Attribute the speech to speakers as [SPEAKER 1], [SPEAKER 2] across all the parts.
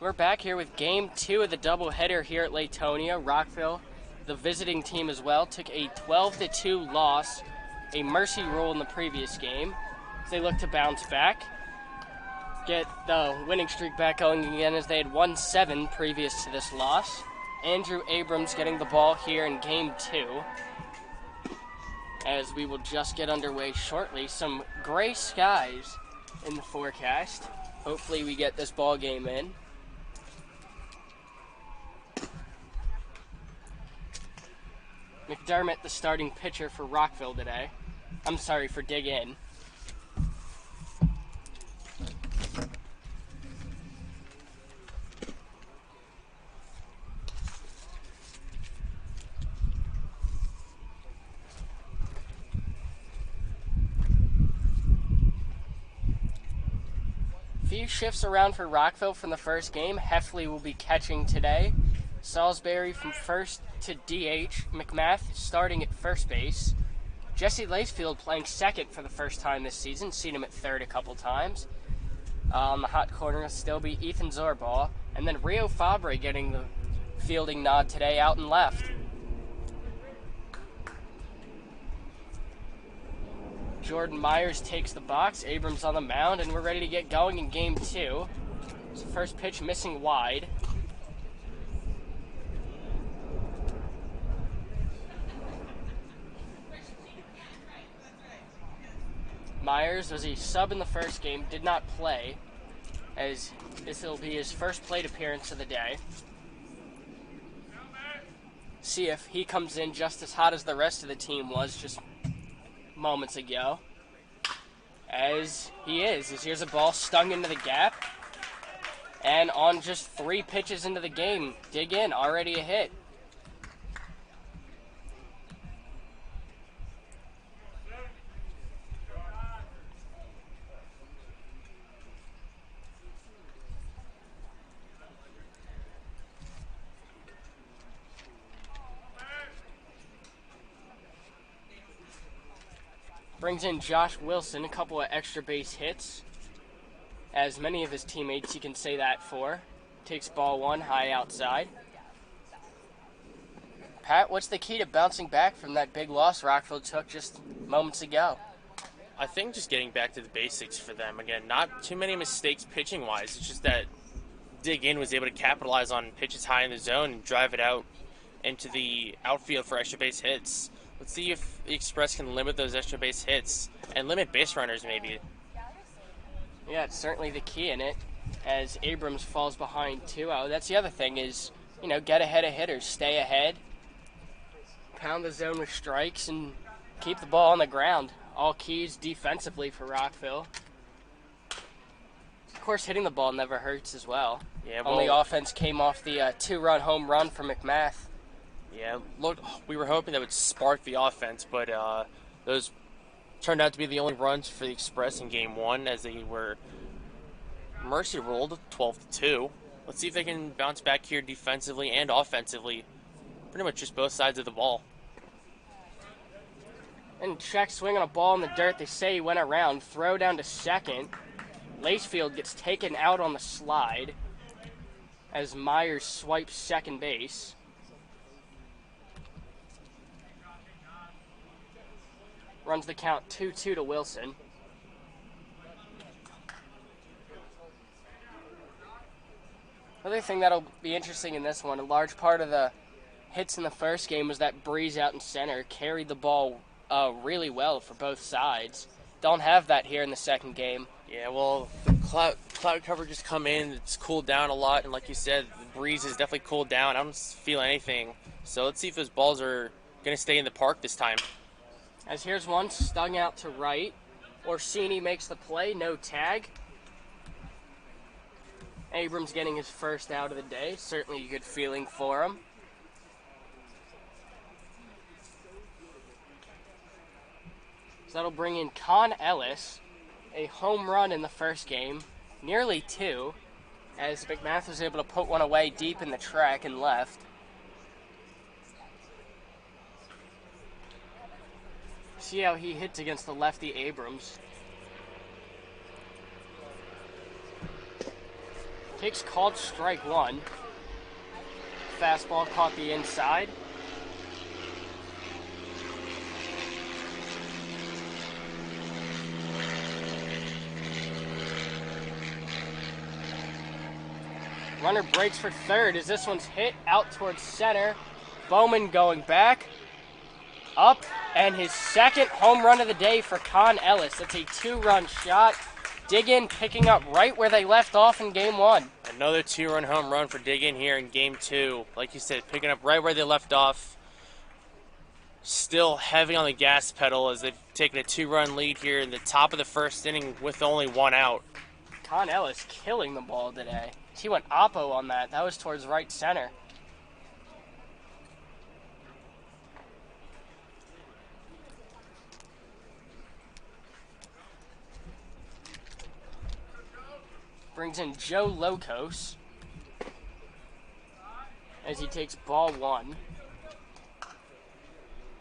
[SPEAKER 1] We're back here with game 2 of the doubleheader here at Latonia. Rockville, the visiting team as well, took a 12-2 loss, a mercy rule in the previous game. As they look to bounce back, get the winning streak back going again as they had won 7 previous to this loss. Andrew Abrams getting the ball here in game 2. As we will just get underway shortly. Some gray skies in the forecast. Hopefully we get this ball game in. McDermott, the starting pitcher for Rockville today. I'm sorry, for Dig In. Few shifts around for Rockville from the first game. Heffley will be catching today. Salisbury from first to DH. McMath starting at first base. Jesse Lacefield playing second for the first time this season. Seen him at third a couple times. On the hot corner will still be Ethan Zorbaugh. And then Rio Fabre getting the fielding nod today out and left. Jordan Myers takes the box. Abrams on the mound, and we're ready to get going in game 2. It's the first pitch missing wide. Myers was a sub in the first game, did not play, as this will be his first plate appearance of the day. See if he comes in just as hot as the rest of the team was just moments ago. As he is, as here's a ball stung into the gap. And on just 3 pitches into the game, Dig In, already a hit. Brings in Josh Wilson, a couple of extra base hits. As many of his teammates you can say that for. Takes ball 1 high outside. Pat, what's the key to bouncing back from that big loss Rockville took just moments ago?
[SPEAKER 2] I think just getting back to the basics for them. Again, not too many mistakes pitching-wise. It's just that Dig In was able to capitalize on pitches high in the zone and drive it out into the outfield for extra base hits. Let's see if the Express can limit those extra base hits and limit base runners maybe.
[SPEAKER 1] Yeah, it's certainly the key in it, as Abrams falls behind 2-0. That's the other thing is, get ahead of hitters, stay ahead, pound the zone with strikes, and keep the ball on the ground. All keys defensively for Rockville. Of course, hitting the ball never hurts as well.
[SPEAKER 2] Yeah,
[SPEAKER 1] Only offense came off the 2-run home run for McMath.
[SPEAKER 2] Yeah, look, we were hoping that would spark the offense, but those turned out to be the only runs for the Express in Game 1 as they were mercy ruled 12-2. Let's see if they can bounce back here defensively and offensively. Pretty much just both sides of the ball.
[SPEAKER 1] And check swing on a ball in the dirt. They say he went around. Throw down to second. Lacefield gets taken out on the slide as Myers swipes second base. Runs the count 2-2 to Wilson. Another thing that'll be interesting in this one, a large part of the hits in the first game was that Breeze out in center carried the ball really well for both sides. Don't have that here in the second game.
[SPEAKER 2] Yeah, well, the cloud cover just come in. It's cooled down a lot, and like you said, the Breeze is definitely cooled down. I don't feel anything. So let's see if those balls are going to stay in the park this time.
[SPEAKER 1] As here's one stung out to right. Orsini makes the play, no tag. Abrams getting his first out of the day. Certainly a good feeling for him. So that'll bring in Con Ellis, a home run in the first game, nearly 2, as McMath was able to put one away deep in the track and left. See how he hits against the lefty Abrams. Pitch called strike one. Fastball caught the inside. Runner breaks for third as this one's hit out towards center. Bowman going back, up, and his second home run of the day for Con Ellis. That's a 2-run shot. Dig-In picking up right where they left off in game one.
[SPEAKER 2] Another 2-run home run for Dig-In here in game two. Like you said, picking up right where they left off. Still heavy on the gas pedal as they've taken a 2-run lead here in the top of the first inning with only 1 out.
[SPEAKER 1] Con Ellis killing the ball today. He went oppo on that. That was towards right center. Brings in Joe Locos as he takes ball one.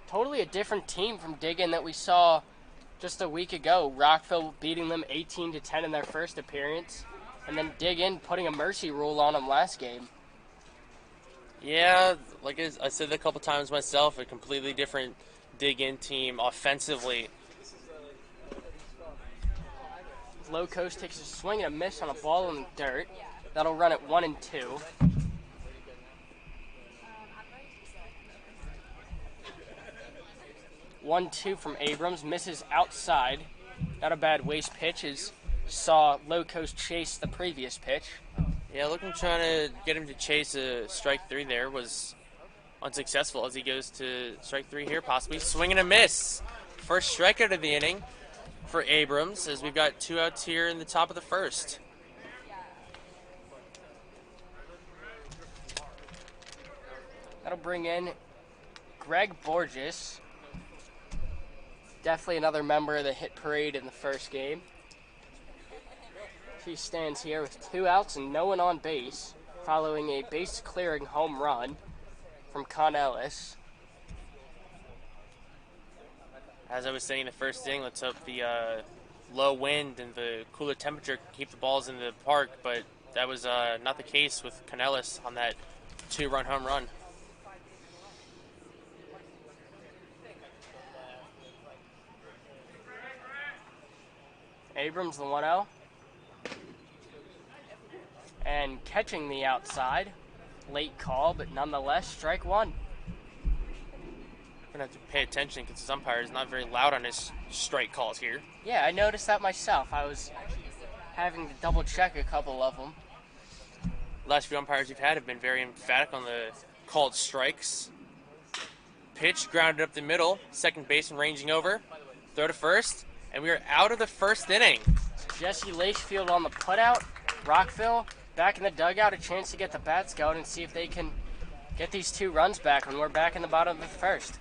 [SPEAKER 1] Totally a different team from Dig-In that we saw just a week ago. Rockville beating them 18-10 in their first appearance, and then Dig-In putting a mercy rule on them last game.
[SPEAKER 2] Yeah, like I said a couple times myself, a completely different Dig-In team offensively.
[SPEAKER 1] Locos takes a swing and a miss on a ball in the dirt. That'll run at 1-2. One-two from Abrams, misses outside. Not a bad waste pitch as saw Locos chase the previous pitch.
[SPEAKER 2] Yeah, looking trying to get him to chase a strike three there was unsuccessful as he goes to strike three here, possibly. Swing and a miss. First strikeout of the inning for Abrams as we've got 2 outs here in the top of the first.
[SPEAKER 1] That'll bring in Greg Borges. Definitely another member of the hit parade in the first game. He stands here with 2 outs and no one on base, following a base-clearing home run from Con Ellis.
[SPEAKER 2] As I was saying in the first inning, let's hope the low wind and the cooler temperature can keep the balls in the park, but that was not the case with Canellis on that 2-run home run.
[SPEAKER 1] Abrams the 1-0. And catching the outside. Late call, but nonetheless, strike one.
[SPEAKER 2] Gonna have to pay attention because his umpire is not very loud on his strike calls here.
[SPEAKER 1] Yeah, I noticed that myself. I was having to double check a couple of them.
[SPEAKER 2] Last few umpires we've had have been very emphatic on the called strikes. Pitch grounded up the middle, second baseman ranging over, throw to first, and we are out of the first inning.
[SPEAKER 1] Jesse Lacefield on the putout. Rockville back in the dugout, a chance to get the bats going and see if they can get these 2 runs back when we're back in the bottom of the first.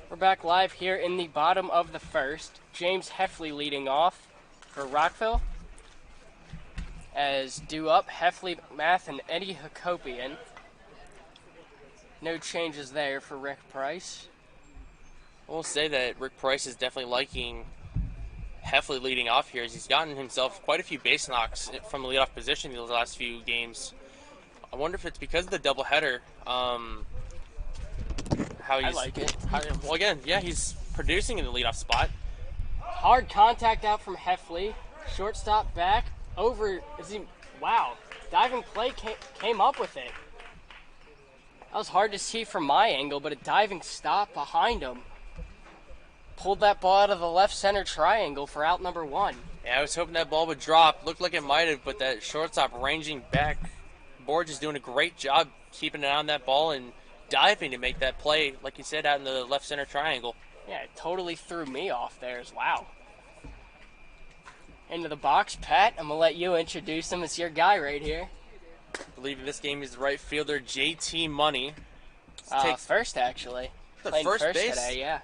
[SPEAKER 1] We're back live here in the bottom of the first. James Heffley leading off for Rockville. As due up, Heffley, McMath, and Eddie Hakopian. No changes there for Rick Price.
[SPEAKER 2] I will say that Rick Price is definitely liking Heffley leading off here, as he's gotten himself quite a few base knocks from the leadoff position in those last few games. I wonder if it's because of the doubleheader. How he's,
[SPEAKER 1] I like it.
[SPEAKER 2] Well, again, yeah, he's producing in the leadoff spot.
[SPEAKER 1] Hard contact out from Heffley. Shortstop back. Over. Wow. Diving play came up with it. That was hard to see from my angle, but a diving stop behind him pulled that ball out of the left center triangle for out number 1.
[SPEAKER 2] Yeah, I was hoping that ball would drop. Looked like it might have, but that shortstop ranging back. Borge is doing a great job keeping an eye on that ball and diving to make that play, like you said, out in the left center triangle.
[SPEAKER 1] Yeah, it totally threw me off there as wow. Into the box, Pat. I'm going to let you introduce him. It's your guy right here.
[SPEAKER 2] I believe in this game is the right fielder, JT Money.
[SPEAKER 1] First, actually.
[SPEAKER 2] Playing first base
[SPEAKER 1] today, yeah.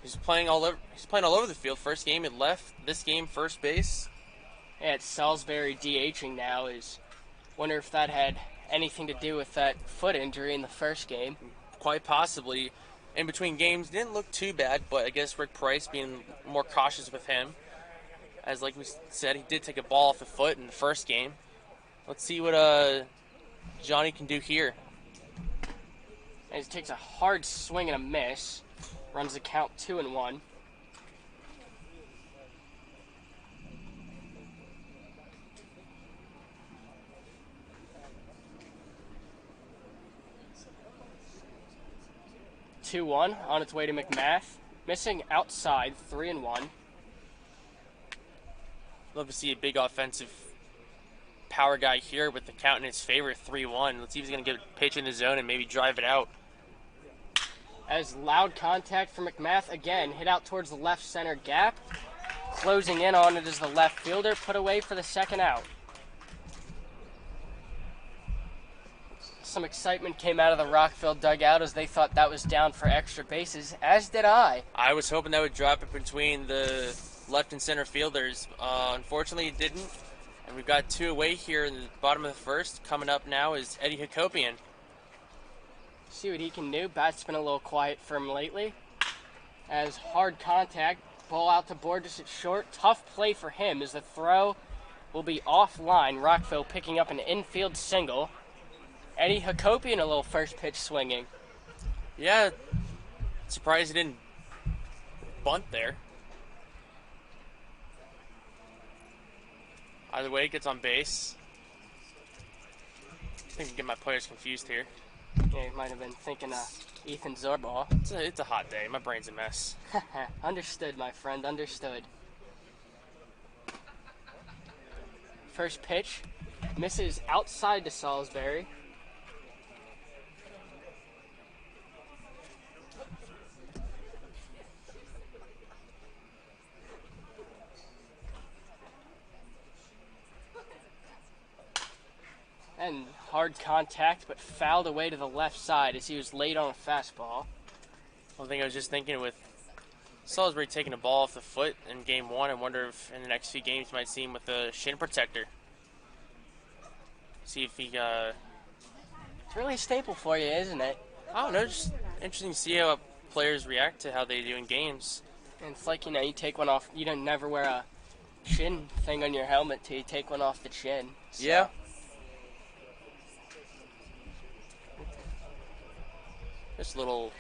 [SPEAKER 2] He's playing all over the field. First game at left. This game, first base.
[SPEAKER 1] Yeah, it's Salisbury DHing now. Wonder if that had anything to do with that foot injury in the first game.
[SPEAKER 2] Quite possibly. In between games, didn't look too bad, but I guess Rick Price being more cautious with him. As like we said, he did take a ball off the foot in the first game. Let's see what Johnny can do here.
[SPEAKER 1] And he takes a hard swing and a miss. Runs the count 2-1. On its way to McMath. Missing outside, 3-1.
[SPEAKER 2] Love to see a big offensive power guy here with the count in his favor, 3-1. Let's see if he's going to get a pitch in the zone and maybe drive it out.
[SPEAKER 1] As loud contact for McMath again, hit out towards the left center gap. Closing in on it is the left fielder, put away for the second out. Some excitement came out of the Rockville dugout as they thought that was down for extra bases, as did I.
[SPEAKER 2] I was hoping that would drop it between the left and center fielders. Unfortunately, it didn't. And we've got 2 away here in the bottom of the first. Coming up now is Eddie Hakopian.
[SPEAKER 1] See what he can do. Bat's been a little quiet for him lately. As hard contact, ball out to Borges at short. Tough play for him as the throw will be offline. Rockville picking up an infield single. Eddie Hakopian a little first pitch swinging.
[SPEAKER 2] Yeah, surprised he didn't bunt there. Either way, it gets on base. I think I get my players confused here.
[SPEAKER 1] Yeah, you might have been thinking Ethan Zorbaugh.
[SPEAKER 2] It's a hot day. My brain's a mess.
[SPEAKER 1] Understood, my friend, understood. First pitch misses outside to Salisbury. And hard contact, but fouled away to the left side as he was late on a fastball.
[SPEAKER 2] One thing I was just thinking with Salisbury taking a ball off the foot in game 1, I wonder if in the next few games you might see him with a shin protector. See if he,
[SPEAKER 1] It's really a staple for you, isn't it?
[SPEAKER 2] I don't know, just interesting to see how players react to how they do in games.
[SPEAKER 1] And it's like, you take one off. You don't never wear a chin thing on your helmet till you take one off the chin. So.
[SPEAKER 2] Yeah. Just a little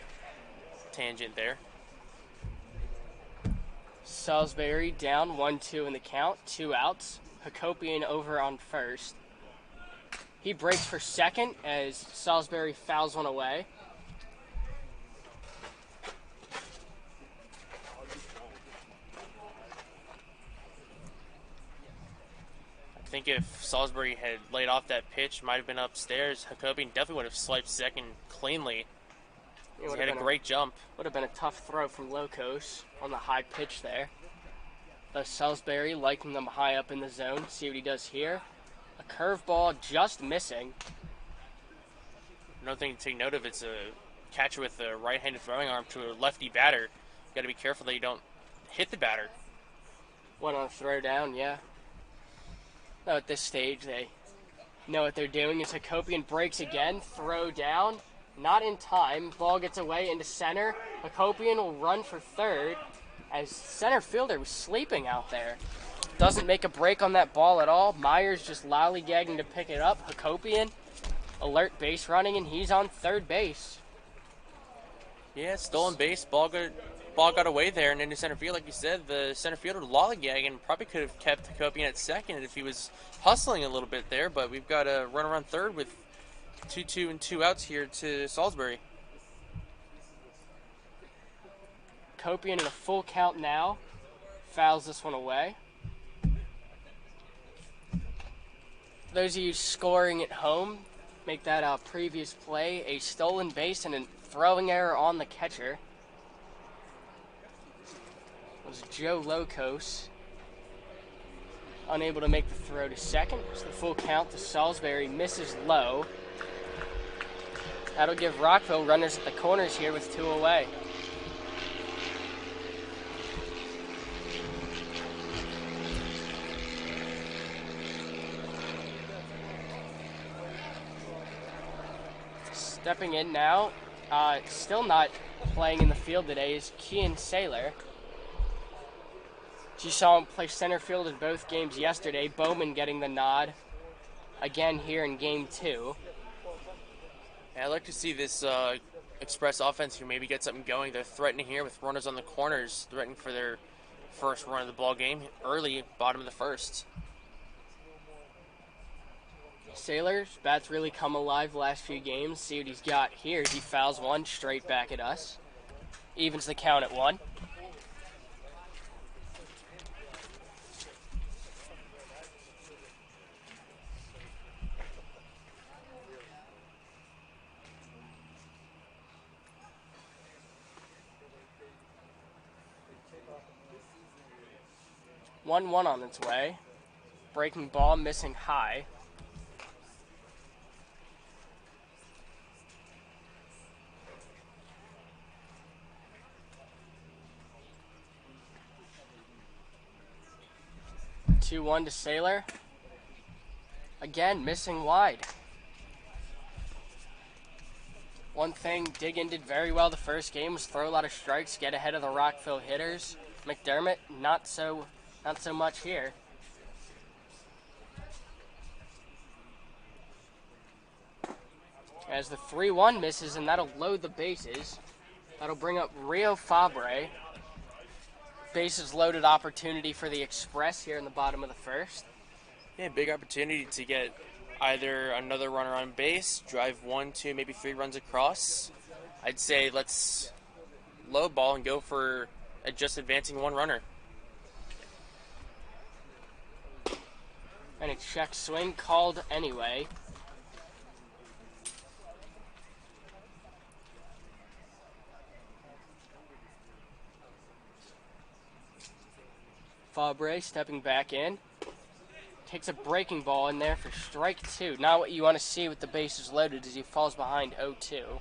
[SPEAKER 2] tangent there.
[SPEAKER 1] Salisbury down 1-2 in the count, 2 outs. Hakopian over on first. He breaks for second as Salisbury fouls one away.
[SPEAKER 2] I think if Salisbury had laid off that pitch, might have been upstairs, Hakopian definitely would have swiped second cleanly. He had a great jump.
[SPEAKER 1] Would have been a tough throw from Locos on the high pitch there. Salisbury liking them high up in the zone. See what he does here. A curveball just missing.
[SPEAKER 2] Another thing to take note of, it's a catcher with a right-handed throwing arm to a lefty batter. You got to be careful that you don't hit the batter.
[SPEAKER 1] One on a throw down, yeah. No, at this stage, they know what they're doing. As Hakopian breaks again, throw down, not in time. Ball gets away into center. Hakopian will run for third as center fielder was sleeping out there. Doesn't make a break on that ball at all. Myers just lollygagging to pick it up. Hakopian, alert base running, and he's on third base.
[SPEAKER 2] Yeah, stolen base, ball got away there and into center field. Like you said, the center fielder lollygagging probably could have kept Hakopian at second if he was hustling a little bit there, but we've got a runner on third with 2-2 and 2 outs here to Salisbury.
[SPEAKER 1] Hakopian in a full count now. Fouls this one away. Those of you scoring at home, make that previous play a stolen base and a throwing error on the catcher. It was Joe Locos, unable to make the throw to second. It's the full count to Salisbury, misses low. That'll give Rockville runners at the corners here with 2 away. Stepping in now, still not playing in the field today, is Kean Saylor. You saw him play center field in both games yesterday. Bowman getting the nod again here in game 2.
[SPEAKER 2] Yeah, I'd like to see this Express offense here maybe get something going. They're threatening here with runners on the corners, threatening for their first run of the ball game early, bottom of the first.
[SPEAKER 1] Saylor's bat's really come alive the last few games. See what he's got here. He fouls one straight back at us. Evens the count at 1. One on its way. Breaking ball, missing high. Two one to Saylor. Again, missing wide. One thing Diggin did very well the first game was throw a lot of strikes, get ahead of the Rockville hitters. McDermott, not so much here. As the 3-1 misses, and that'll load the bases. That'll bring up Rio Fabre. Bases loaded opportunity for the Express here in the bottom of the first.
[SPEAKER 2] Yeah, big opportunity to get either another runner on base, drive 1, 2, maybe 3 runs across. I'd say let's low ball and go for just advancing 1 runner.
[SPEAKER 1] And a check swing called anyway. Fabre stepping back in. Takes a breaking ball in there for strike 2. Not what you want to see with the bases loaded as he falls behind 0-2.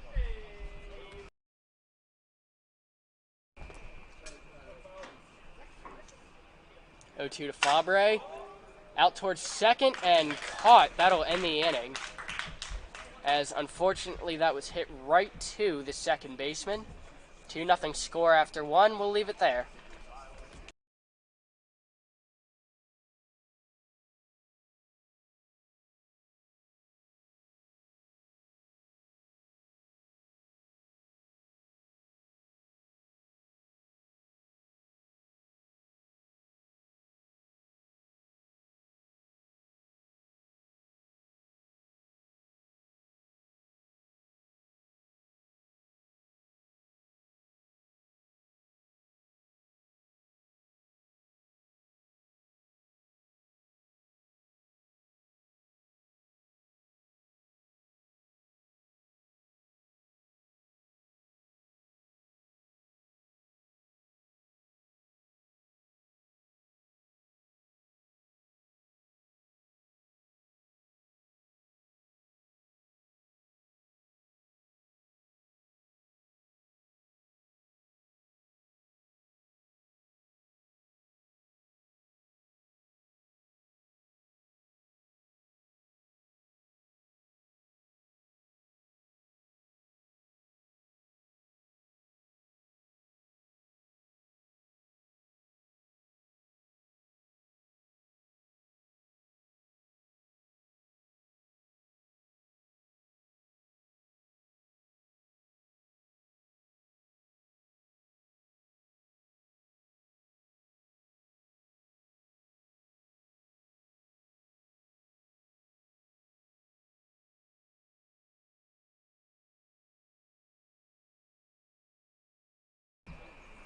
[SPEAKER 1] To Fabre. Out towards second and caught. That'll end the inning. As unfortunately that was hit right to the second baseman. 2-0 score after 1. We'll leave it there.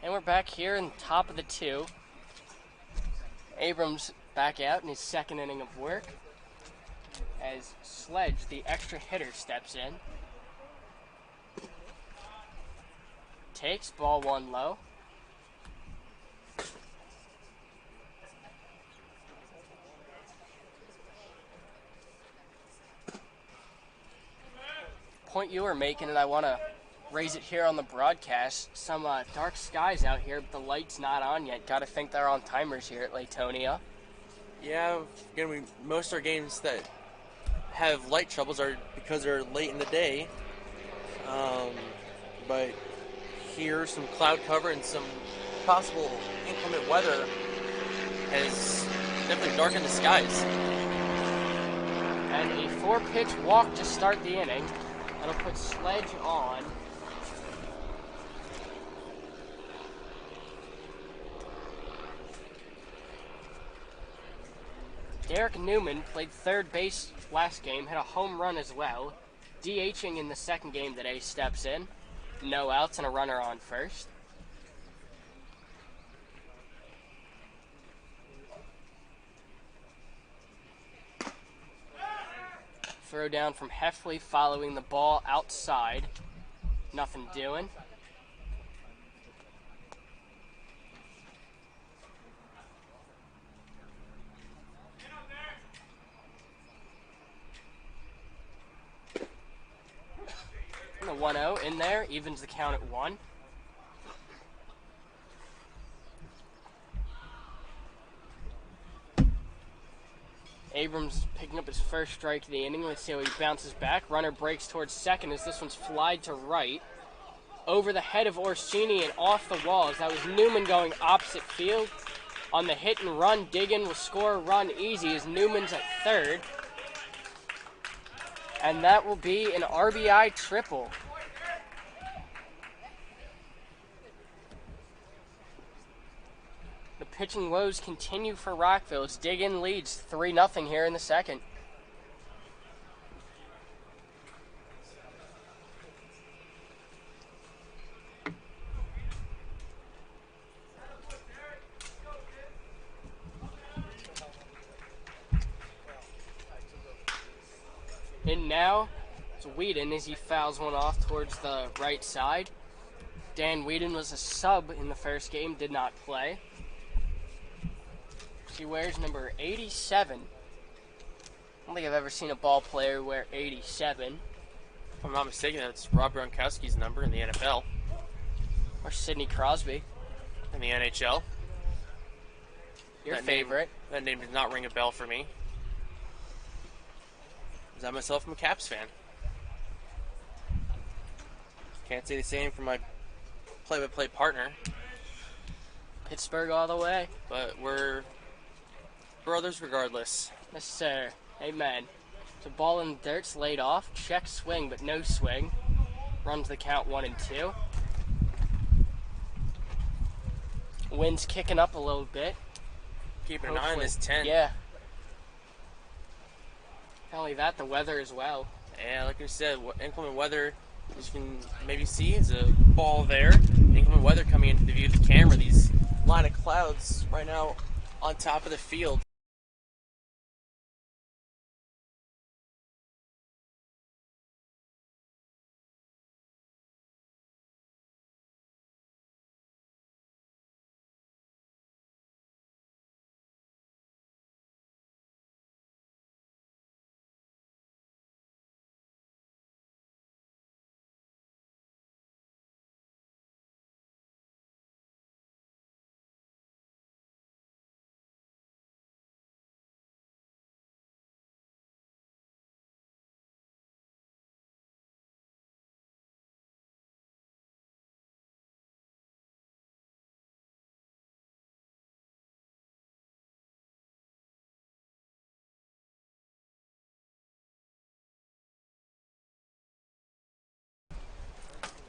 [SPEAKER 1] And we're back here in the top of the 2. Abrams back out in his second inning of work as Sledge, the extra hitter, steps in. Takes ball 1 low. Point you were making, and I want to raise it here on the broadcast. Some dark skies out here, but the light's not on yet. Got to think they're on timers here at Latonia.
[SPEAKER 2] Yeah, again, most of our games that have light troubles are because they're late in the day. But here, some cloud cover and some possible inclement weather has definitely darkened the skies.
[SPEAKER 1] And a 4-pitch walk to start the inning. That'll put Sledge on. Derek Newman played third base last game, hit a home run as well. DHing in the second game today, steps in. No outs and a runner on first. Throw down from Heffley following the ball outside. Nothing doing. And the 1-0 in there, evens the count at 1. Abrams picking up his first strike of the inning. Let's see how he bounces back. Runner breaks towards second as this one's flied to right. Over the head of Orsini and off the walls. That was Newman going opposite field. On the hit and run, Diggin will score a run easy as Newman's at third. And that will be an RBI triple. The pitching woes continue for Rockville as Diggin leads 3-0 here in the second. And now it's Whedon as he fouls one off towards the right side. Dan Whedon was a sub in the first game, did not play. He wears number 87. I don't think I've ever seen a ball player wear 87.
[SPEAKER 2] If I'm not mistaken, that's Rob Gronkowski's number in the NFL.
[SPEAKER 1] Or Sidney Crosby.
[SPEAKER 2] In the NHL.
[SPEAKER 1] Your favorite.
[SPEAKER 2] That name did not ring a bell for me. I myself am a Caps fan. Can't say the same for my play-by-play partner.
[SPEAKER 1] Pittsburgh all the way.
[SPEAKER 2] But we're brothers regardless.
[SPEAKER 1] Yes, sir. Amen. So ball in the dirt's laid off. Check swing, but no swing. Runs the count 1-2. Wind's kicking up a little bit.
[SPEAKER 2] Keeping an eye on this 10.
[SPEAKER 1] Yeah. Not only that, the weather as well.
[SPEAKER 2] Yeah, like I said, inclement weather, as you can maybe see, is a ball there. Inclement weather coming into the view of the camera. These line of clouds right now on top of the field.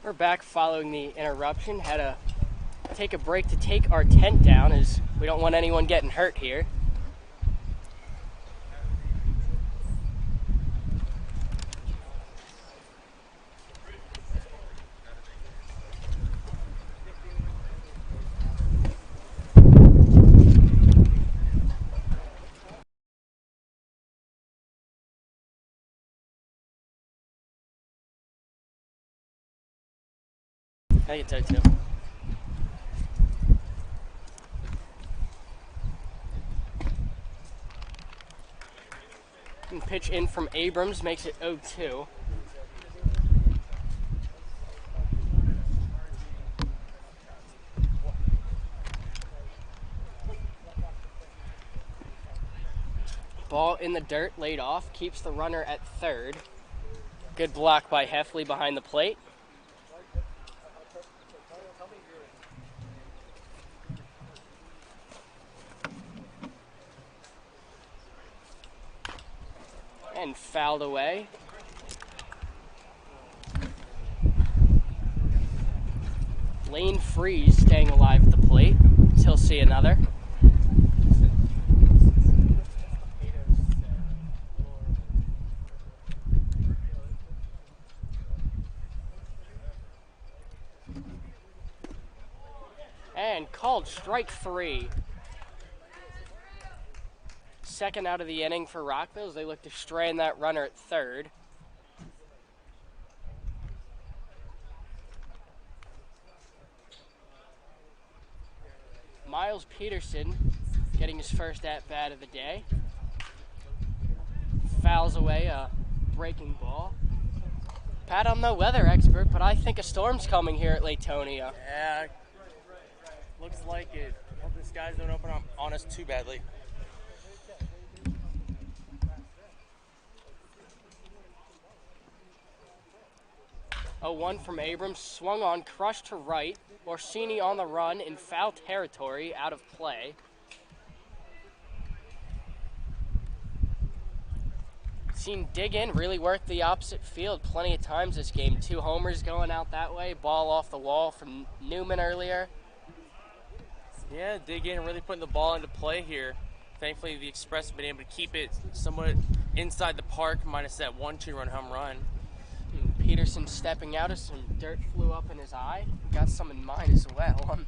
[SPEAKER 1] We're back following the interruption. Had to take a break to take our tent down as we don't want anyone getting hurt here. I think it's 0-2. And pitch in from Abrams makes it 0-2. Ball in the dirt, laid off, keeps the runner at third. Good block by Heffley behind the plate. And fouled away. Lane Freeze staying alive at the plate. He'll see another. And called strike 3. Second out of the inning for Rockville as they look to strand that runner at third. Miles Peterson getting his first at-bat of the day. Fouls away a breaking ball. Pat, I'm no weather expert, but I think a storm's coming here at Latonia.
[SPEAKER 2] Yeah, looks like it. Hope the skies don't open up on us too badly.
[SPEAKER 1] A 1 from Abrams, swung on, crushed to right. Orsini on the run in foul territory, out of play. Seen Dig in, really worked the opposite field plenty of times this game. 2 homers going out that way, ball off the wall from Newman earlier.
[SPEAKER 2] Yeah, Dig in, really putting the ball into play here. Thankfully, the Express have been able to keep it somewhat inside the park, minus that 1-2 home run.
[SPEAKER 1] Peterson stepping out as some dirt flew up in his eye. Got some in mine as well.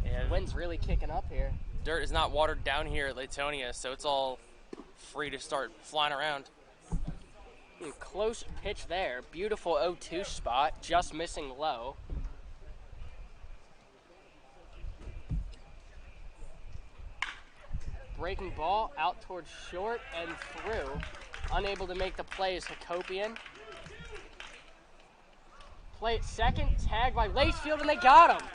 [SPEAKER 2] Yeah,
[SPEAKER 1] the wind's really kicking up here.
[SPEAKER 2] Dirt is not watered down here at Latonia, so it's all free to start flying around.
[SPEAKER 1] Close pitch there. Beautiful 0-2 spot, just missing low. Breaking ball out towards short and through. Unable to make the play is Hakopian. Play at second, tagged by Lacefield, and they got him.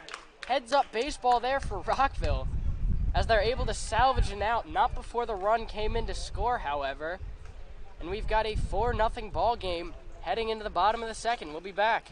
[SPEAKER 1] Heads up baseball there for Rockville as they're able to salvage an out. Not before the run came in to score, however. And we've got a 4-0 ball game heading into the bottom of the second. We'll be back.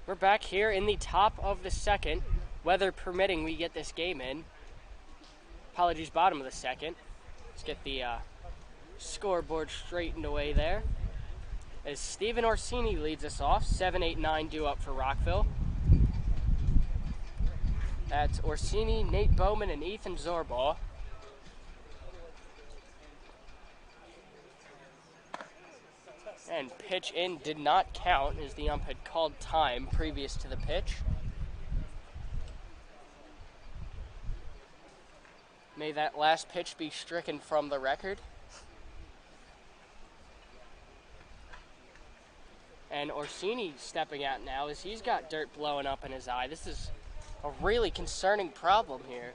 [SPEAKER 1] We're back here in the top of the second. Weather permitting, we get this game in. Apologies, bottom of the second. Let's get the scoreboard straightened away there. As Steven Orsini leads us off, 7-8-9 due up for Rockville. That's Orsini, Nate Bowman, and Ethan Zorbaugh. And pitch in did not count as the ump had called time previous to the pitch. May that last pitch be stricken from the record. And Orsini stepping out now as he's got dirt blowing up in his eye. This is a really concerning problem here.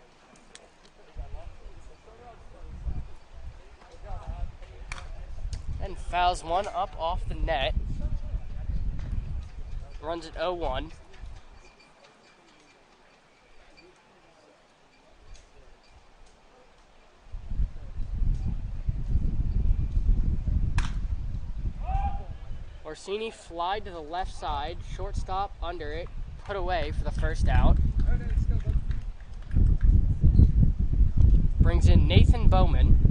[SPEAKER 1] And fouls one up off the net. Runs at 0-1. Orsini fly to the left side, shortstop under it, put away for the first out. Brings in Nathan Bowman.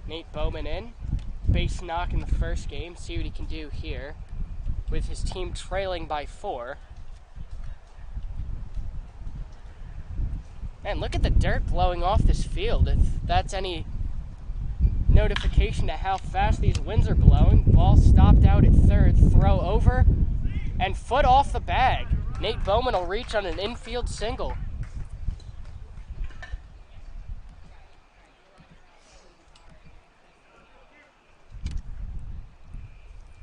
[SPEAKER 1] Nate Bowman in. Base knock in the first game. See what he can do here with his team trailing by 4. Man, look at the dirt blowing off this field. If that's any notification to how fast these winds are blowing. Ball stopped out at third. Throw over and foot off the bag. Nate Bowman will reach on an infield single.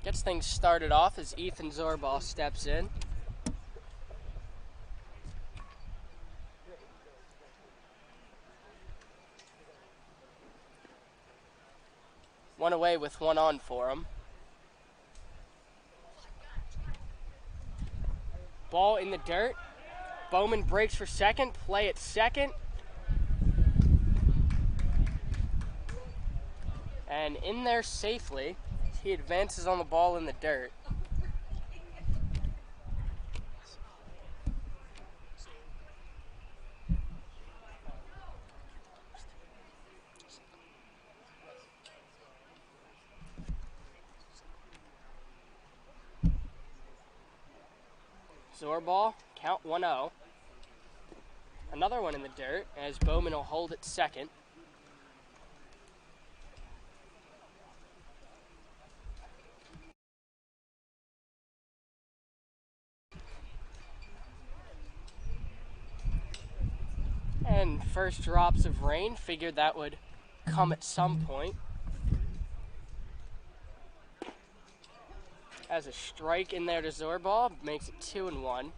[SPEAKER 1] Gets things started off as Ethan Zorball steps in. One away with one on for him. Ball in the dirt. Bowman breaks for second. Play at second. And in there safely. He advances on the ball in the dirt. Zorball, count 1-0. Another one in the dirt as Bowman will hold at second. And first drops of rain, figured that would come at some point. Has a strike in there to Zorball, makes it 2-1.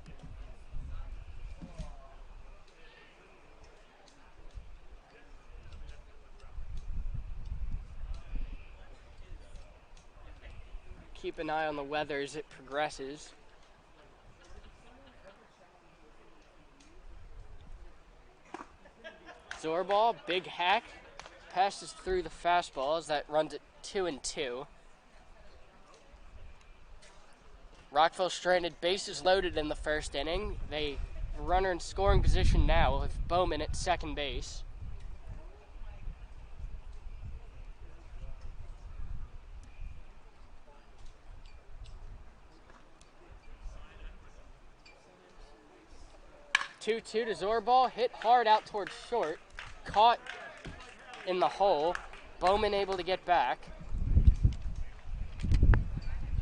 [SPEAKER 1] Keep an eye on the weather as it progresses. Zorball, big hack, passes through the fastballs. That runs at 2-2. Rockville stranded, bases loaded in the first inning. They runner in scoring position now with Bowman at second base. Two-two to Zorball, hit hard out towards short, caught in the hole. Bowman able to get back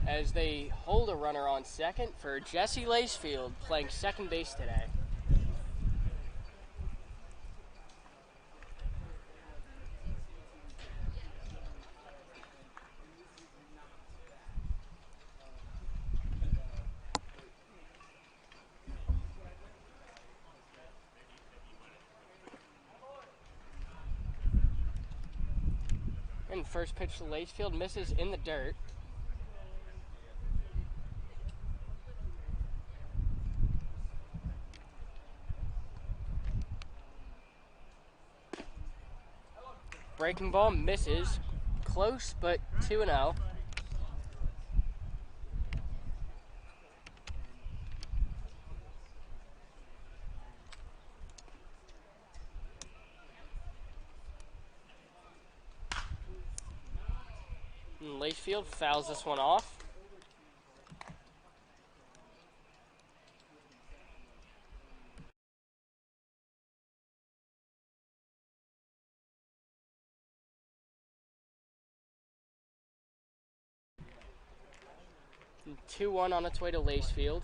[SPEAKER 1] as they hold a runner on second for Jesse Lacefield, playing second base today. And first pitch to Lacefield misses in the dirt. Breaking ball misses. Close, but 2-0. Lacefield fouls this one off. And 2-1 on its way to Lacefield.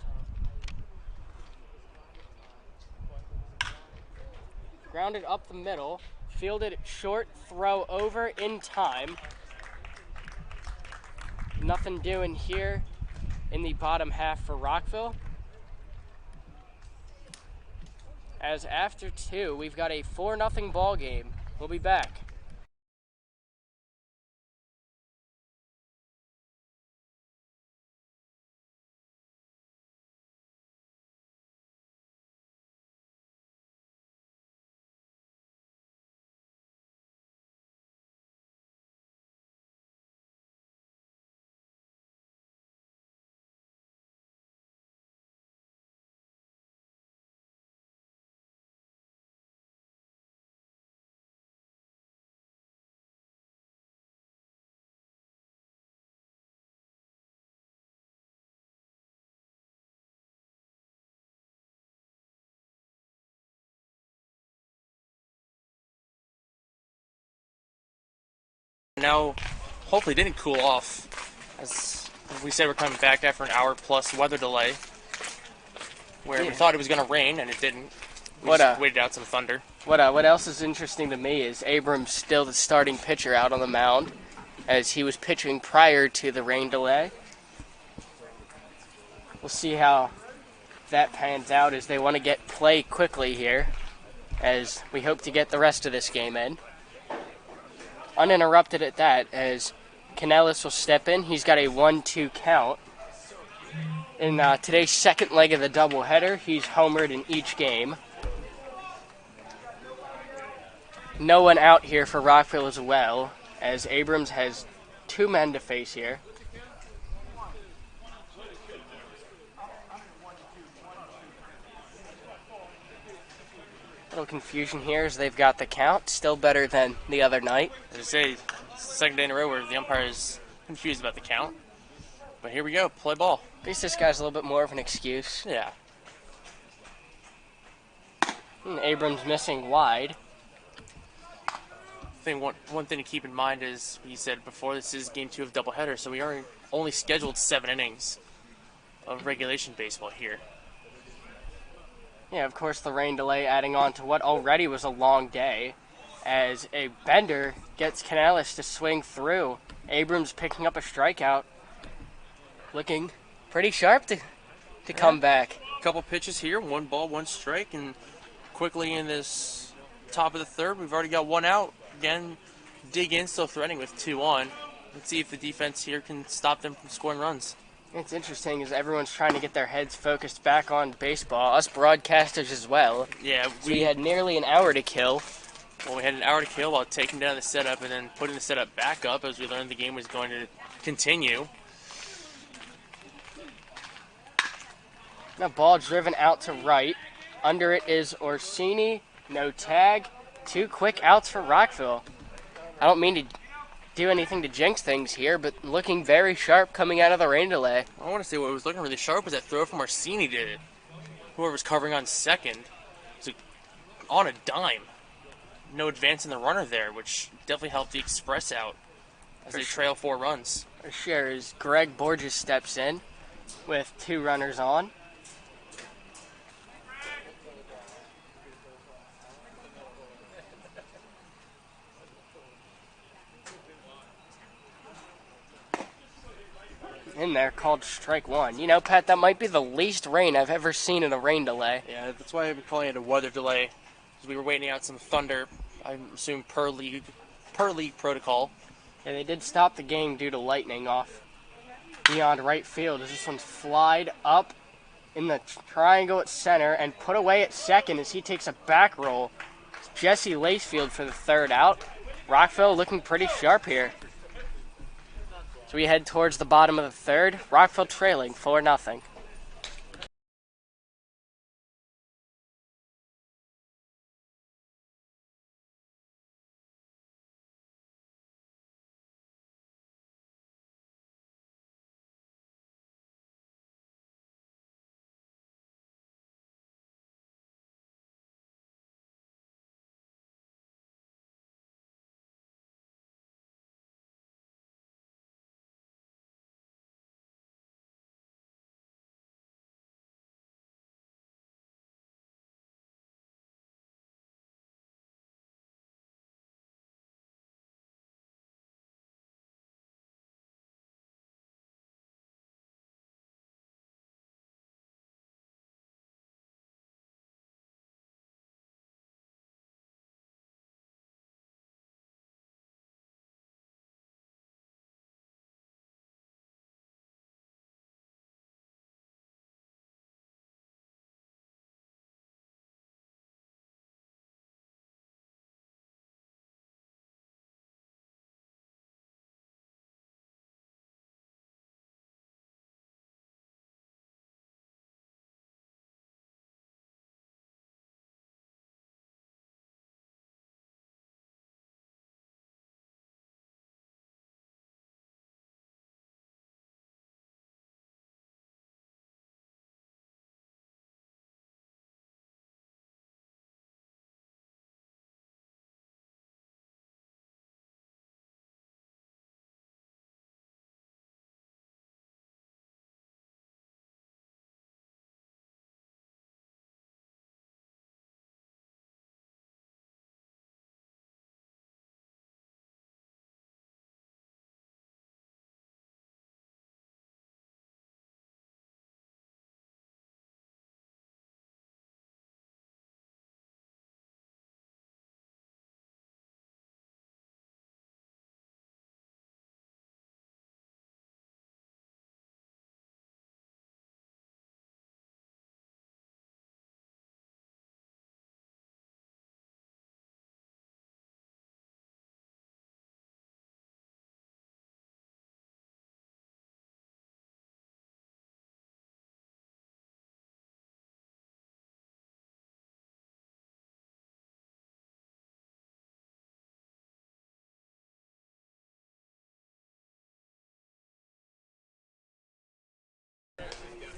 [SPEAKER 1] Grounded up the middle, fielded short, throw over in time. Nothing doing here in the bottom half for Rockville. As after 2, we've got a 4-0 ball game. We'll be back.
[SPEAKER 2] Now, hopefully didn't cool off. As we said, we're coming back after an hour plus weather delay, where we thought it was going to rain and it didn't. We just waited out some thunder.
[SPEAKER 1] What else is interesting to me is Abrams still the starting pitcher out on the mound, as he was pitching prior to the rain delay. We'll see how that pans out, as they want to get play quickly here, as we hope to get the rest of this game in. Uninterrupted at that, as Canellis will step in. He's got a 1-2 count. In today's second leg of the doubleheader, he's homered in each game. No one out here for Rockville as well, as Abrams has 2 men to face here. Little confusion here as they've got the count. Still better than the other night.
[SPEAKER 2] As I say, it's the second day in a row where the umpire is confused about the count. But here we go, play ball.
[SPEAKER 1] At least this guy's a little bit more of an excuse.
[SPEAKER 2] Yeah.
[SPEAKER 1] And Abrams missing wide.
[SPEAKER 2] I think one thing to keep in mind is, we said before, this is game 2 of doubleheader, so we are only scheduled 7 innings of regulation baseball here.
[SPEAKER 1] Yeah, of course, the rain delay adding on to what already was a long day, as a bender gets Canellis to swing through. Abrams picking up a strikeout, looking pretty sharp to come back.
[SPEAKER 2] A couple pitches here, 1 ball, 1 strike, and quickly in this top of the third, we've already got 1 out. Again, Dig in, still threatening with 2 on. Let's see if the defense here can stop them from scoring runs.
[SPEAKER 1] It's interesting as everyone's trying to get their heads focused back on baseball, us broadcasters as well.
[SPEAKER 2] Yeah,
[SPEAKER 1] we had nearly an hour to kill.
[SPEAKER 2] Well, we had an hour to kill while taking down the setup and then putting the setup back up, as we learned the game was going to continue.
[SPEAKER 1] Now ball driven out to right. Under it is Orsini. No tag. 2 quick outs for Rockville. I don't mean to do anything to jinx things here, but looking very sharp coming out of the rain delay.
[SPEAKER 2] I want to say what was looking really sharp was that throw from Orsini did it. Whoever was covering on second was on a dime. No advance in the runner there, which definitely helped the Express out as they trail 4 runs.
[SPEAKER 1] Sure, as Greg Borges steps in with 2 runners on. In there, called strike 1. You know, Pat, that might be the least rain I've ever seen in a rain delay.
[SPEAKER 2] Yeah, that's why I've been calling it a weather delay, because we were waiting out some thunder, I assume per league protocol.
[SPEAKER 1] Yeah, they did stop the game due to lightning off beyond right field, as this one's flied up in the triangle at center and put away at second as he takes a back roll. It's Jesse Lacefield for the 3rd out. Rockville looking pretty sharp here. So we head towards the bottom of the 3rd. Rockville trailing 4-0.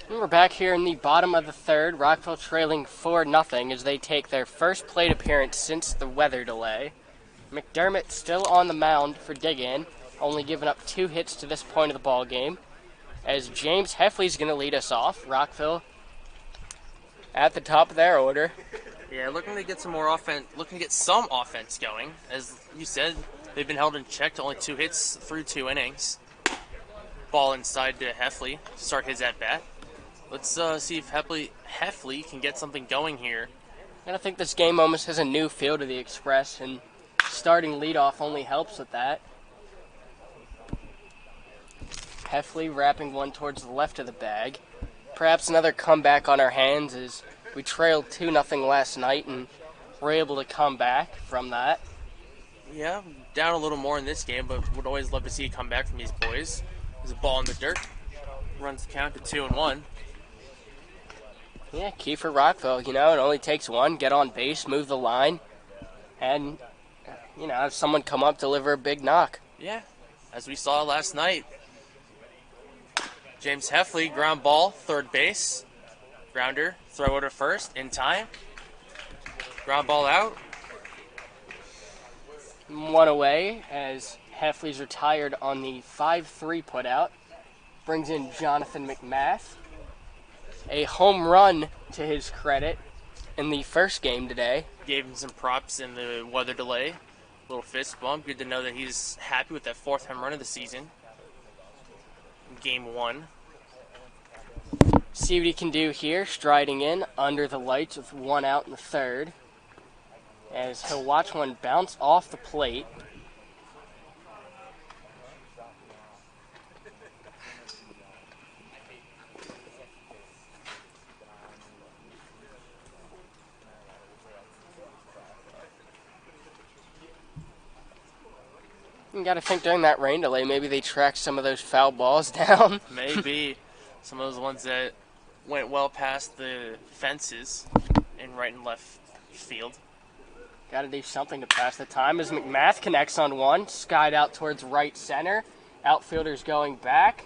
[SPEAKER 1] And we're back here in the bottom of the third. Rockville trailing 4-0 as they take their first plate appearance since the weather delay. McDermott still on the mound for Dig-In, only giving up 2 hits to this point of the ball game. As James Heffley's going to lead us off. Rockville at the top of their order.
[SPEAKER 2] Yeah, looking to get some more offense, looking to get some offense going. As you said, they've been held in check to only 2 hits through 2 innings. Ball inside to Heffley to start his at-bat. Let's see if Heffley can get something going here.
[SPEAKER 1] And I think this game almost has a new feel to the Express, and starting leadoff only helps with that. Heffley wrapping one towards the left of the bag. Perhaps another comeback on our hands as we trailed 2-0 last night and were able to come back from that.
[SPEAKER 2] Yeah, down a little more in this game, but would always love to see a comeback from these boys. There's a ball in the dirt. Runs the count to 2-1.
[SPEAKER 1] Yeah, key for Rockville. It only takes one. Get on base, move the line, and, have someone come up, deliver a big knock.
[SPEAKER 2] Yeah, as we saw last night. James Heffley, ground ball, third base. Grounder, throw it to first, in time. Ground ball out.
[SPEAKER 1] 1 away as Heffley's retired on the 5-3 putout. Brings in Jonathan McMath. A home run to his credit in the first game today.
[SPEAKER 2] Gave him some props in the weather delay. Little fist bump. Good to know that he's happy with that 4th home run of the season. Game 1.
[SPEAKER 1] See what he can do here, striding in under the lights with 1 out in the third. As he'll watch one bounce off the plate. You got to think during that rain delay, maybe they tracked some of those foul balls down.
[SPEAKER 2] Maybe some of those ones that went well past the fences in right and left field.
[SPEAKER 1] Got to do something to pass the time as McMath connects on one, skied out towards right center. Outfielders going back.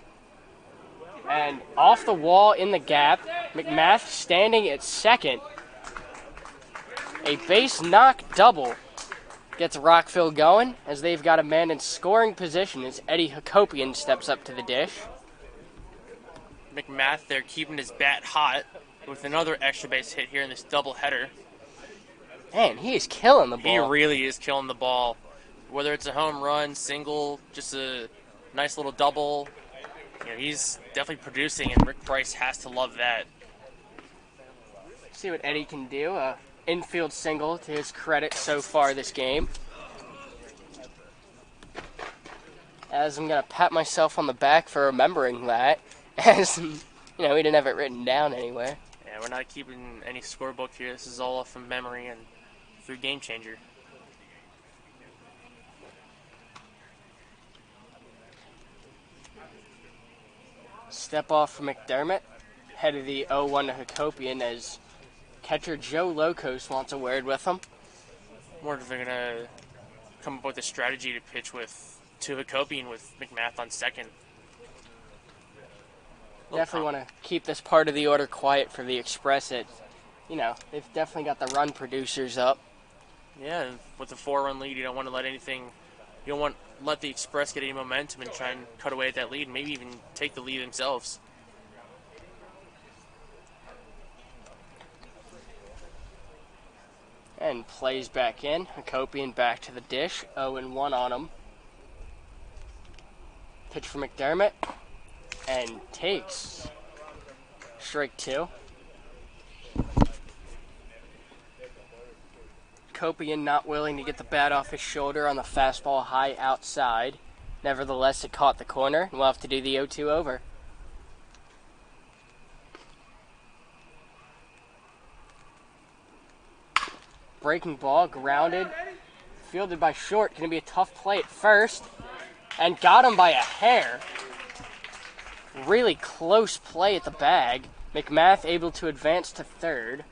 [SPEAKER 1] And off the wall in the gap, McMath standing at second. A base knock double gets Rockville going as they've got a man in scoring position as Eddie Hakopian steps up to the dish.
[SPEAKER 2] McMath there keeping his bat hot with another extra base hit here in this doubleheader.
[SPEAKER 1] Man, he is killing the ball.
[SPEAKER 2] He really is killing the ball. Whether it's a home run, single, just a nice little double, he's definitely producing, and Rick Price has to love that.
[SPEAKER 1] See what Eddie can do. Infield single to his credit so far this game. As I'm going to pat myself on the back for remembering that, as, we didn't have it written down anywhere.
[SPEAKER 2] Yeah, we're not keeping any scorebook here. This is all off from memory and through Game Changer.
[SPEAKER 1] Step off from McDermott. Head of the 0-1 to Hakopian as catcher Joe Locos wants a word with him.
[SPEAKER 2] Wonder if they're going to come up with a strategy to pitch to Hakopian with McMath on second.
[SPEAKER 1] Definitely want to keep this part of the order quiet for the Express. They've definitely got the run producers up.
[SPEAKER 2] Yeah, with a 4-run lead, you don't want to let the Express get any momentum and try and cut away at that lead, maybe even take the lead themselves.
[SPEAKER 1] And plays back in. Hakopian back to the dish. 0-1 on him. Pitch for McDermott. And takes strike 2. Hakopian not willing to get the bat off his shoulder on the fastball high outside. Nevertheless, it caught the corner, and we'll have to do the 0-2 over. Breaking ball, grounded, fielded by short. Going to be a tough play at first, and got him by a hair. Really close play at the bag. McMath able to advance to third.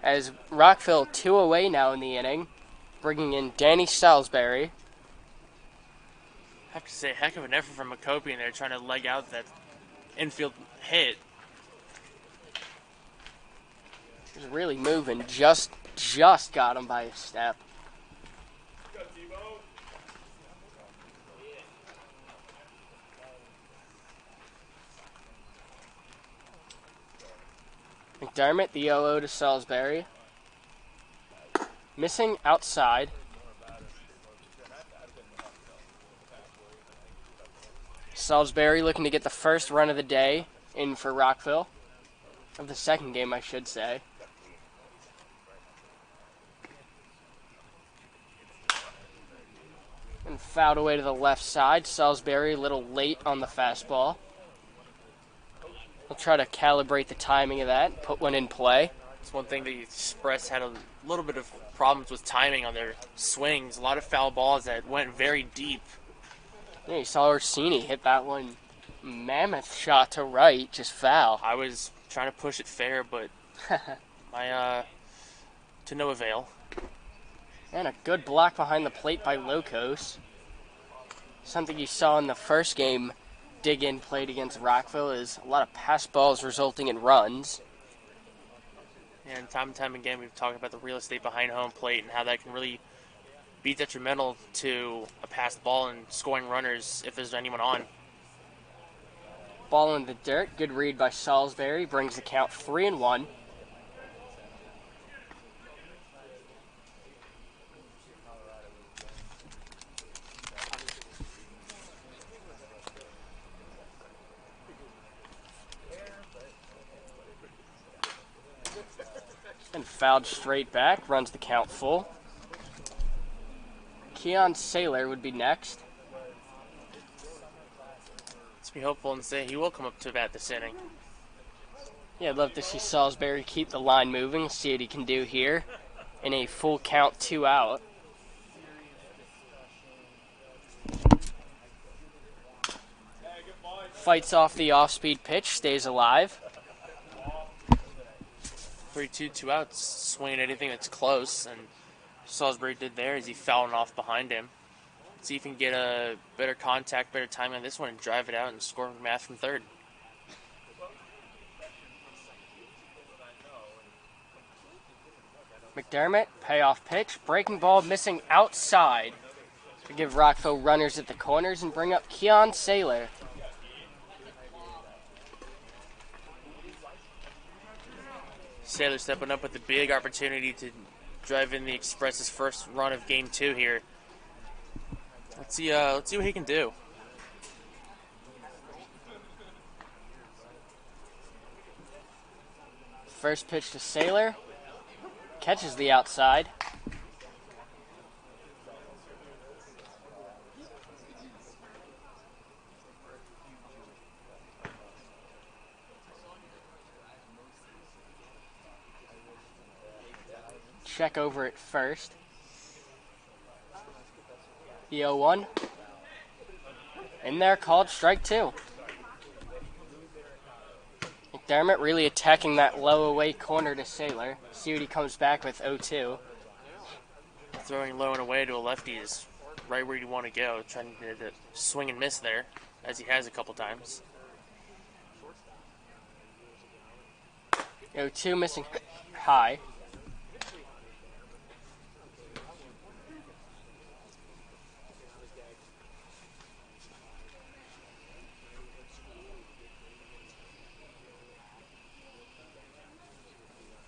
[SPEAKER 1] As Rockville 2 away now in the inning, bringing in Danny Salisbury.
[SPEAKER 2] I have to say, heck of an effort from Hakopian there, trying to leg out that infield hit.
[SPEAKER 1] He's really moving. Just got him by a step. McDermott, the 0-0 to Salisbury. Missing outside. Salisbury looking to get the first run of the day in for Rockville. Of the second game, I should say. And fouled away to the left side. Salisbury a little late on the fastball. We'll try to calibrate the timing of that, put one in play.
[SPEAKER 2] It's one thing the Express had a little bit of problems with timing on their swings. A lot of foul balls that went very deep.
[SPEAKER 1] Yeah, you saw Orsini hit that one mammoth shot to right, just foul.
[SPEAKER 2] I was trying to push it fair, but to no avail.
[SPEAKER 1] And a good block behind the plate by Locos. Something you saw in the first game Dig-In played against Rockville is a lot of pass balls resulting in runs.
[SPEAKER 2] And time again, we've talked about the real estate behind home plate and how that can really be detrimental to a passed ball and scoring runners if there's anyone on.
[SPEAKER 1] Ball in the dirt. Good read by Salisbury. Brings the count 3-1. And fouled straight back. Runs the count full. Keon Saylor would be next.
[SPEAKER 2] Let's be hopeful and say he will come up to bat this inning.
[SPEAKER 1] Yeah, I'd love to see Salisbury keep the line moving, see what he can do here in a full count 2 out. Fights off the off-speed pitch, stays alive.
[SPEAKER 2] 3-2, 2 outs, swinging anything that's close, and Salisbury did there as he fouled off behind him. See if he can get a better contact, better timing on this one, and drive it out and score McMath from third.
[SPEAKER 1] McDermott, payoff pitch, breaking ball missing outside to give Rockville runners at the corners and bring up Keon Saylor.
[SPEAKER 2] Saylor stepping up with a big opportunity to drive in the Express's first run of Game 2 here. Let's see what he can do.
[SPEAKER 1] First pitch to Saylor. Catches the outside. Check over at first. The 0-1. In there, called strike 2. McDermott really attacking that low away corner to Saylor. See what he comes back with 0-2.
[SPEAKER 2] Throwing low and away to a lefty is right where you want to go. Trying to swing and miss there, as he has a couple times.
[SPEAKER 1] 0-2 missing high.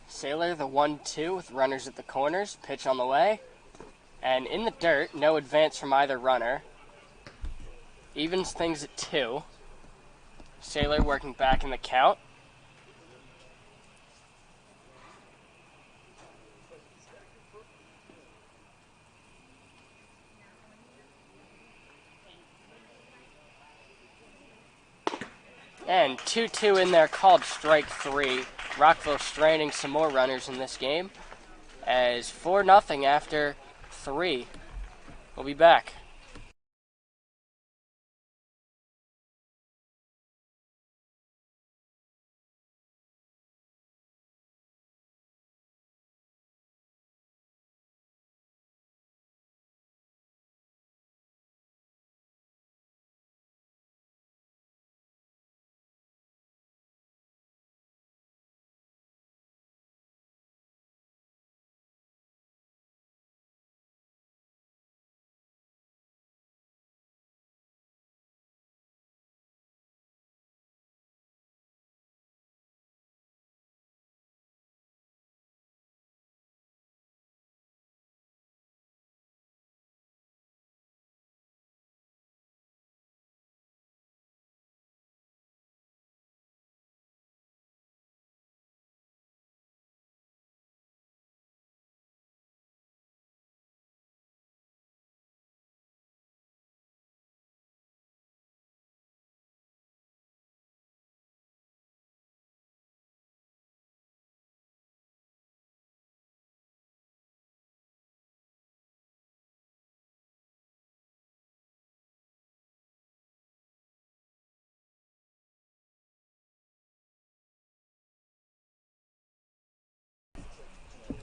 [SPEAKER 1] Saylor, the 1-2 with runners at the corners. Pitch on the way. And in the dirt, no advance from either runner. Evens things at 2. Saylor working back in the count. And 2-2 in there, called strike 3. Rockville stranding some more runners in this game as 4-0 after 3. We'll be back.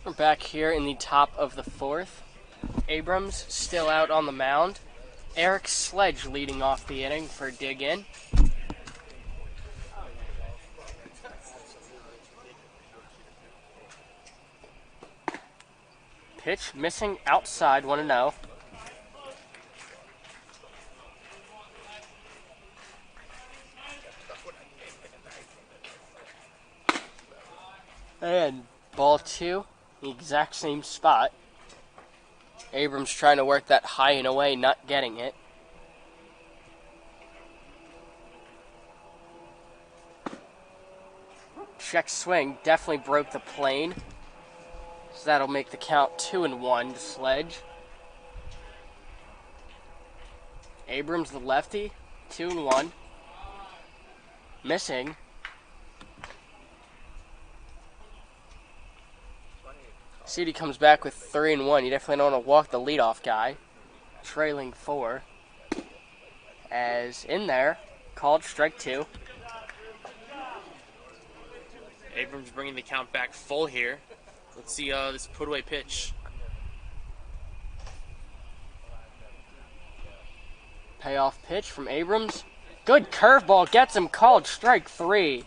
[SPEAKER 1] We're back here in the top of the fourth. Abrams still out on the mound. Eric Sledge leading off the inning for Dig in. Pitch missing outside, 1-0. And ball two, the exact same spot. Abrams trying to work that high and away, not getting it. Check swing, definitely broke the plane. So that'll make the count 2-1 to Sledge. Abrams, the lefty, 2-1. Missing. City comes back with 3-1. You definitely don't want to walk the leadoff guy. Trailing 4. As in there, called strike 2.
[SPEAKER 2] Abrams bringing the count back full here. Let's see this put away pitch.
[SPEAKER 1] Payoff pitch from Abrams. Good curveball, gets him, called strike 3.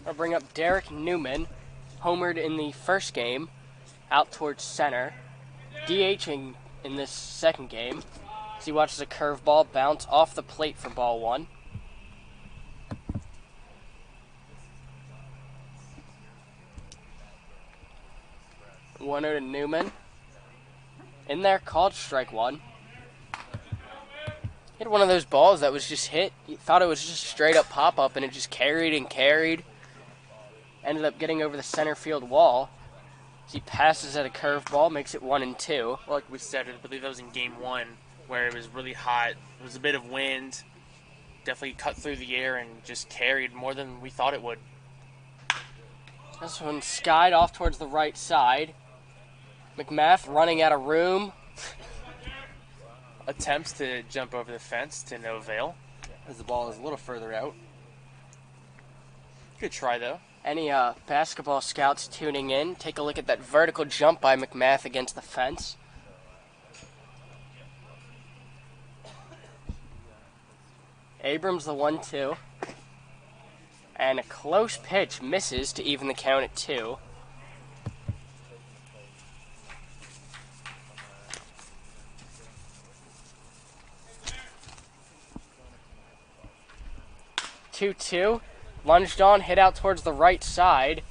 [SPEAKER 1] I'll bring up Derek Newman, homered in the first game, out towards center, DHing in this second game, as he watches a curveball bounce off the plate for ball 1. One to Newman. In there, called strike 1. Hit one of those balls that was just hit. You thought it was just straight up pop up, and it just carried and carried. Ended up getting over the center field wall. He passes at a curveball, makes it 1-2.
[SPEAKER 2] Like we said, I believe that was in game 1, where it was really hot. There was a bit of wind. Definitely cut through the air and just carried more than we thought it would.
[SPEAKER 1] This one skied off towards the right side. McMath running out of room.
[SPEAKER 2] Attempts to jump over the fence to no avail.
[SPEAKER 3] As the ball is a little further out.
[SPEAKER 2] Good try, though.
[SPEAKER 1] Any basketball scouts tuning in, take a look at that vertical jump by McMath against the fence. Abrams the 1-2. And a close pitch misses to even the count at 2. Two. Lunged on, hit out towards the right side.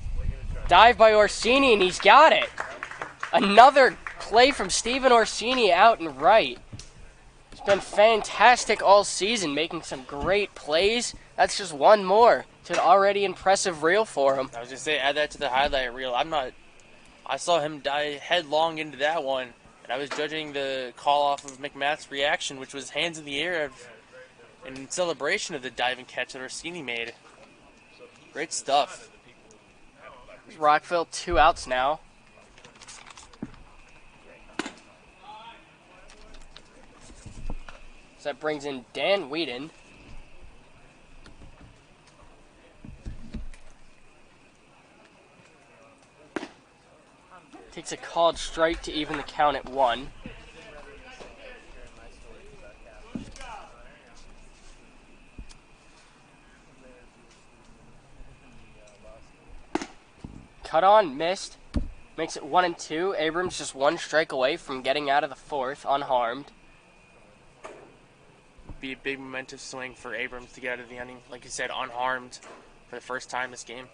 [SPEAKER 1] Dive by Orsini, and he's got it. Another play from Steven Orsini out and right. He's been fantastic all season, making some great plays. That's just one more to an already impressive reel for him.
[SPEAKER 2] I was going to say, add that to the highlight reel. I saw him dive headlong into that one, and I was judging the call off of McMath's reaction, which was hands in the air in celebration of the diving catch that Orsini made. Great stuff.
[SPEAKER 1] Rockville, 2 outs now. So that brings in Dan Whedon. Takes a called strike to even the count at 1. Cut on, missed. Makes it 1-2. Abrams just 1 strike away from getting out of the 4th unharmed.
[SPEAKER 2] Be a big momentous swing for Abrams to get out of the inning, like you said, unharmed for the first time this game.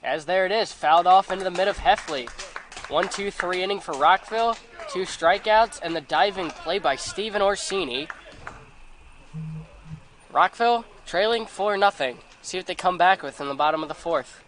[SPEAKER 1] As there it is, fouled off into the mid of Heffley. 1-2-3 inning for Rockville. 2 strikeouts and the diving play by Steven Orsini. Rockville trailing 4-0. See what they come back with in the bottom of the 4th.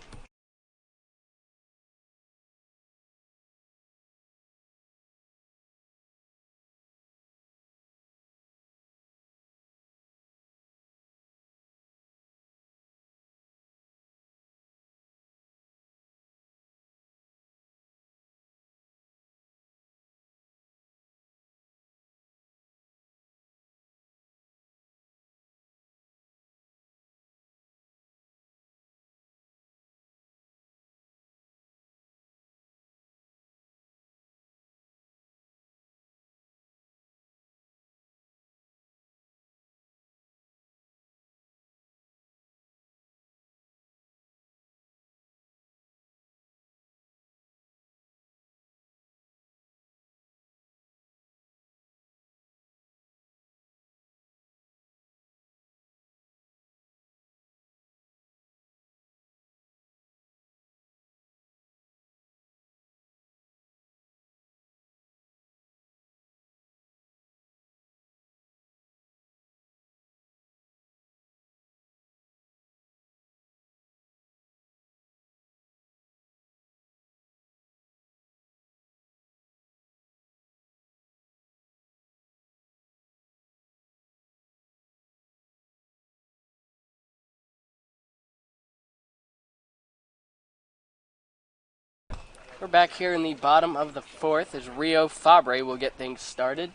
[SPEAKER 1] We're back here in the bottom of the fourth as Rio Fabre will get things started.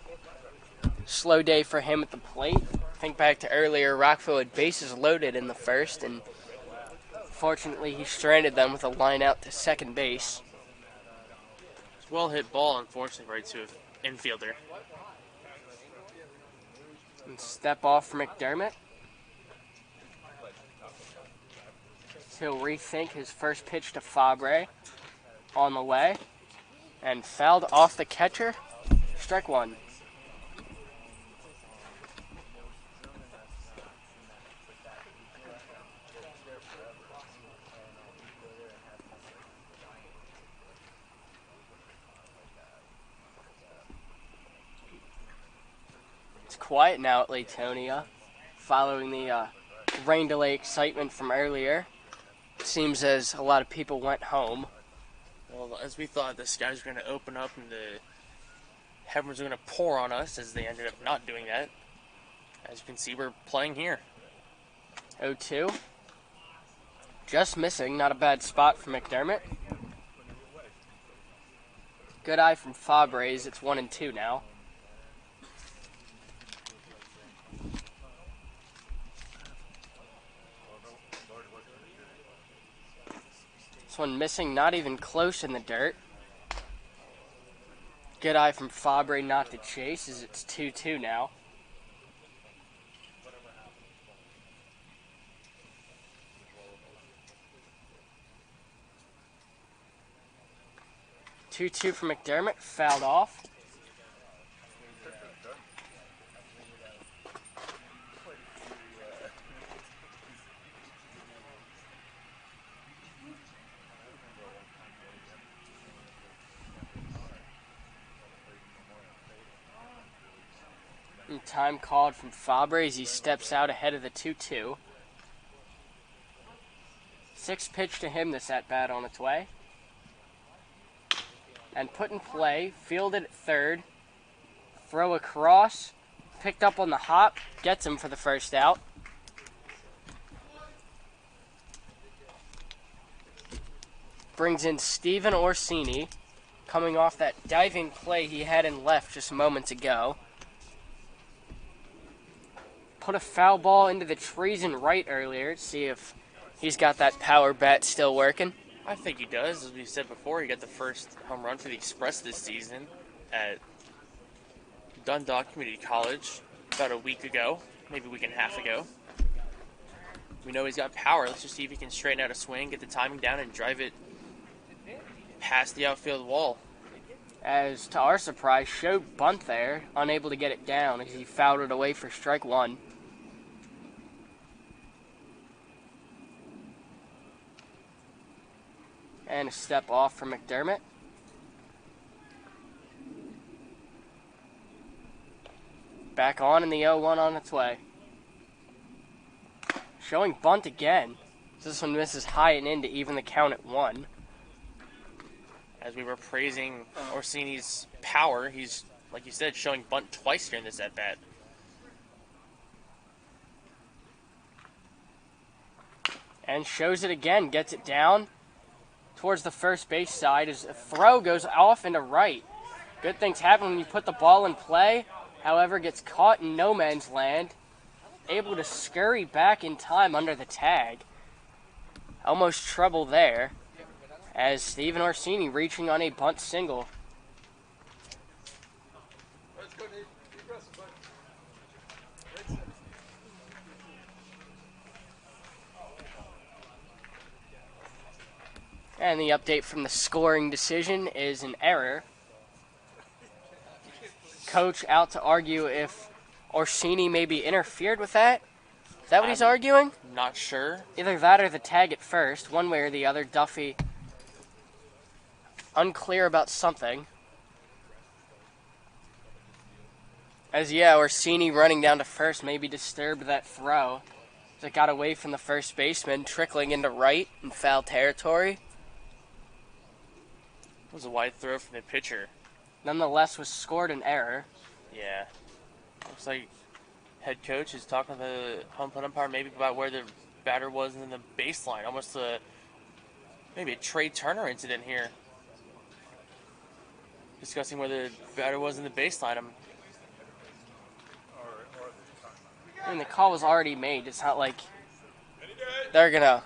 [SPEAKER 1] Slow day for him at the plate. Think back to earlier, Rockville had bases loaded in the first, and fortunately he stranded them with a line out to second base.
[SPEAKER 2] It's a well-hit ball, unfortunately, right to an infielder.
[SPEAKER 1] And step off for McDermott. He'll rethink his first pitch to Fabre on the way. And fouled off the catcher. Strike one. It's quiet now at Latonia, following the rain delay excitement from earlier. It seems as a lot of people went home.
[SPEAKER 2] Well, as we thought, the skies were going to open up and the heavens were going to pour on us, as they ended up not doing that. As you can see, we're playing here.
[SPEAKER 1] 0-2. Just missing, not a bad spot for McDermott. Good eye from Fabres, it's 1-2 now. This one missing, not even close in the dirt. Good eye from Fabre not to chase as it's 2-2 now. Two for McDermott, fouled off. And time called from Fabre as he steps out ahead of the 2-2. Sixth pitch to him this at-bat on its way. And put in play, fielded at third, throw across, picked up on the hop, gets him for the first out. Brings in Steven Orsini, coming off that diving play he had in left just moments ago. Put a foul ball into the trees in right earlier to see if he's got that power bat still working.
[SPEAKER 2] I think he does. As we said before, he got the first home run for the Express this season at Dundalk Community College about a week ago, maybe a week and a half ago. We know he's got power. Let's just see if he can straighten out a swing, get the timing down, and drive it past the outfield wall.
[SPEAKER 1] As to our surprise, showed bunt there, unable to get it down as he fouled it away for strike one. And a step off for McDermott. Back on in the 0-1 on its way. Showing bunt again. This one misses high and in to even the count at 1.
[SPEAKER 2] As we were praising Orsini's power, he's, like you said, showing bunt twice here in this at-bat.
[SPEAKER 1] And shows it again, gets it down towards the first base side as a throw goes off into right. Good things happen when you put the ball in play. However, gets caught in no man's land. Able to scurry back in time under the tag. Almost trouble there as Steven Orsini reaching on a bunt single. And the update from the scoring decision is an error. Coach out to argue if Orsini maybe interfered with that. Is that what he's arguing?
[SPEAKER 2] Not sure.
[SPEAKER 1] Either that or the tag at first, one way or the other. Duffy unclear about something. As Orsini running down to first maybe disturbed that throw. As it got away from the first baseman, trickling into right in foul territory.
[SPEAKER 2] It was a wide throw from the pitcher.
[SPEAKER 1] Nonetheless, was scored an error.
[SPEAKER 2] Yeah. Looks like head coach is talking to the home plate umpire maybe about where the batter was in the baseline. Almost maybe a Trey Turner incident here. discussing whether the batter was in the baseline.
[SPEAKER 1] I mean, the call was already made. It's not like they're gonna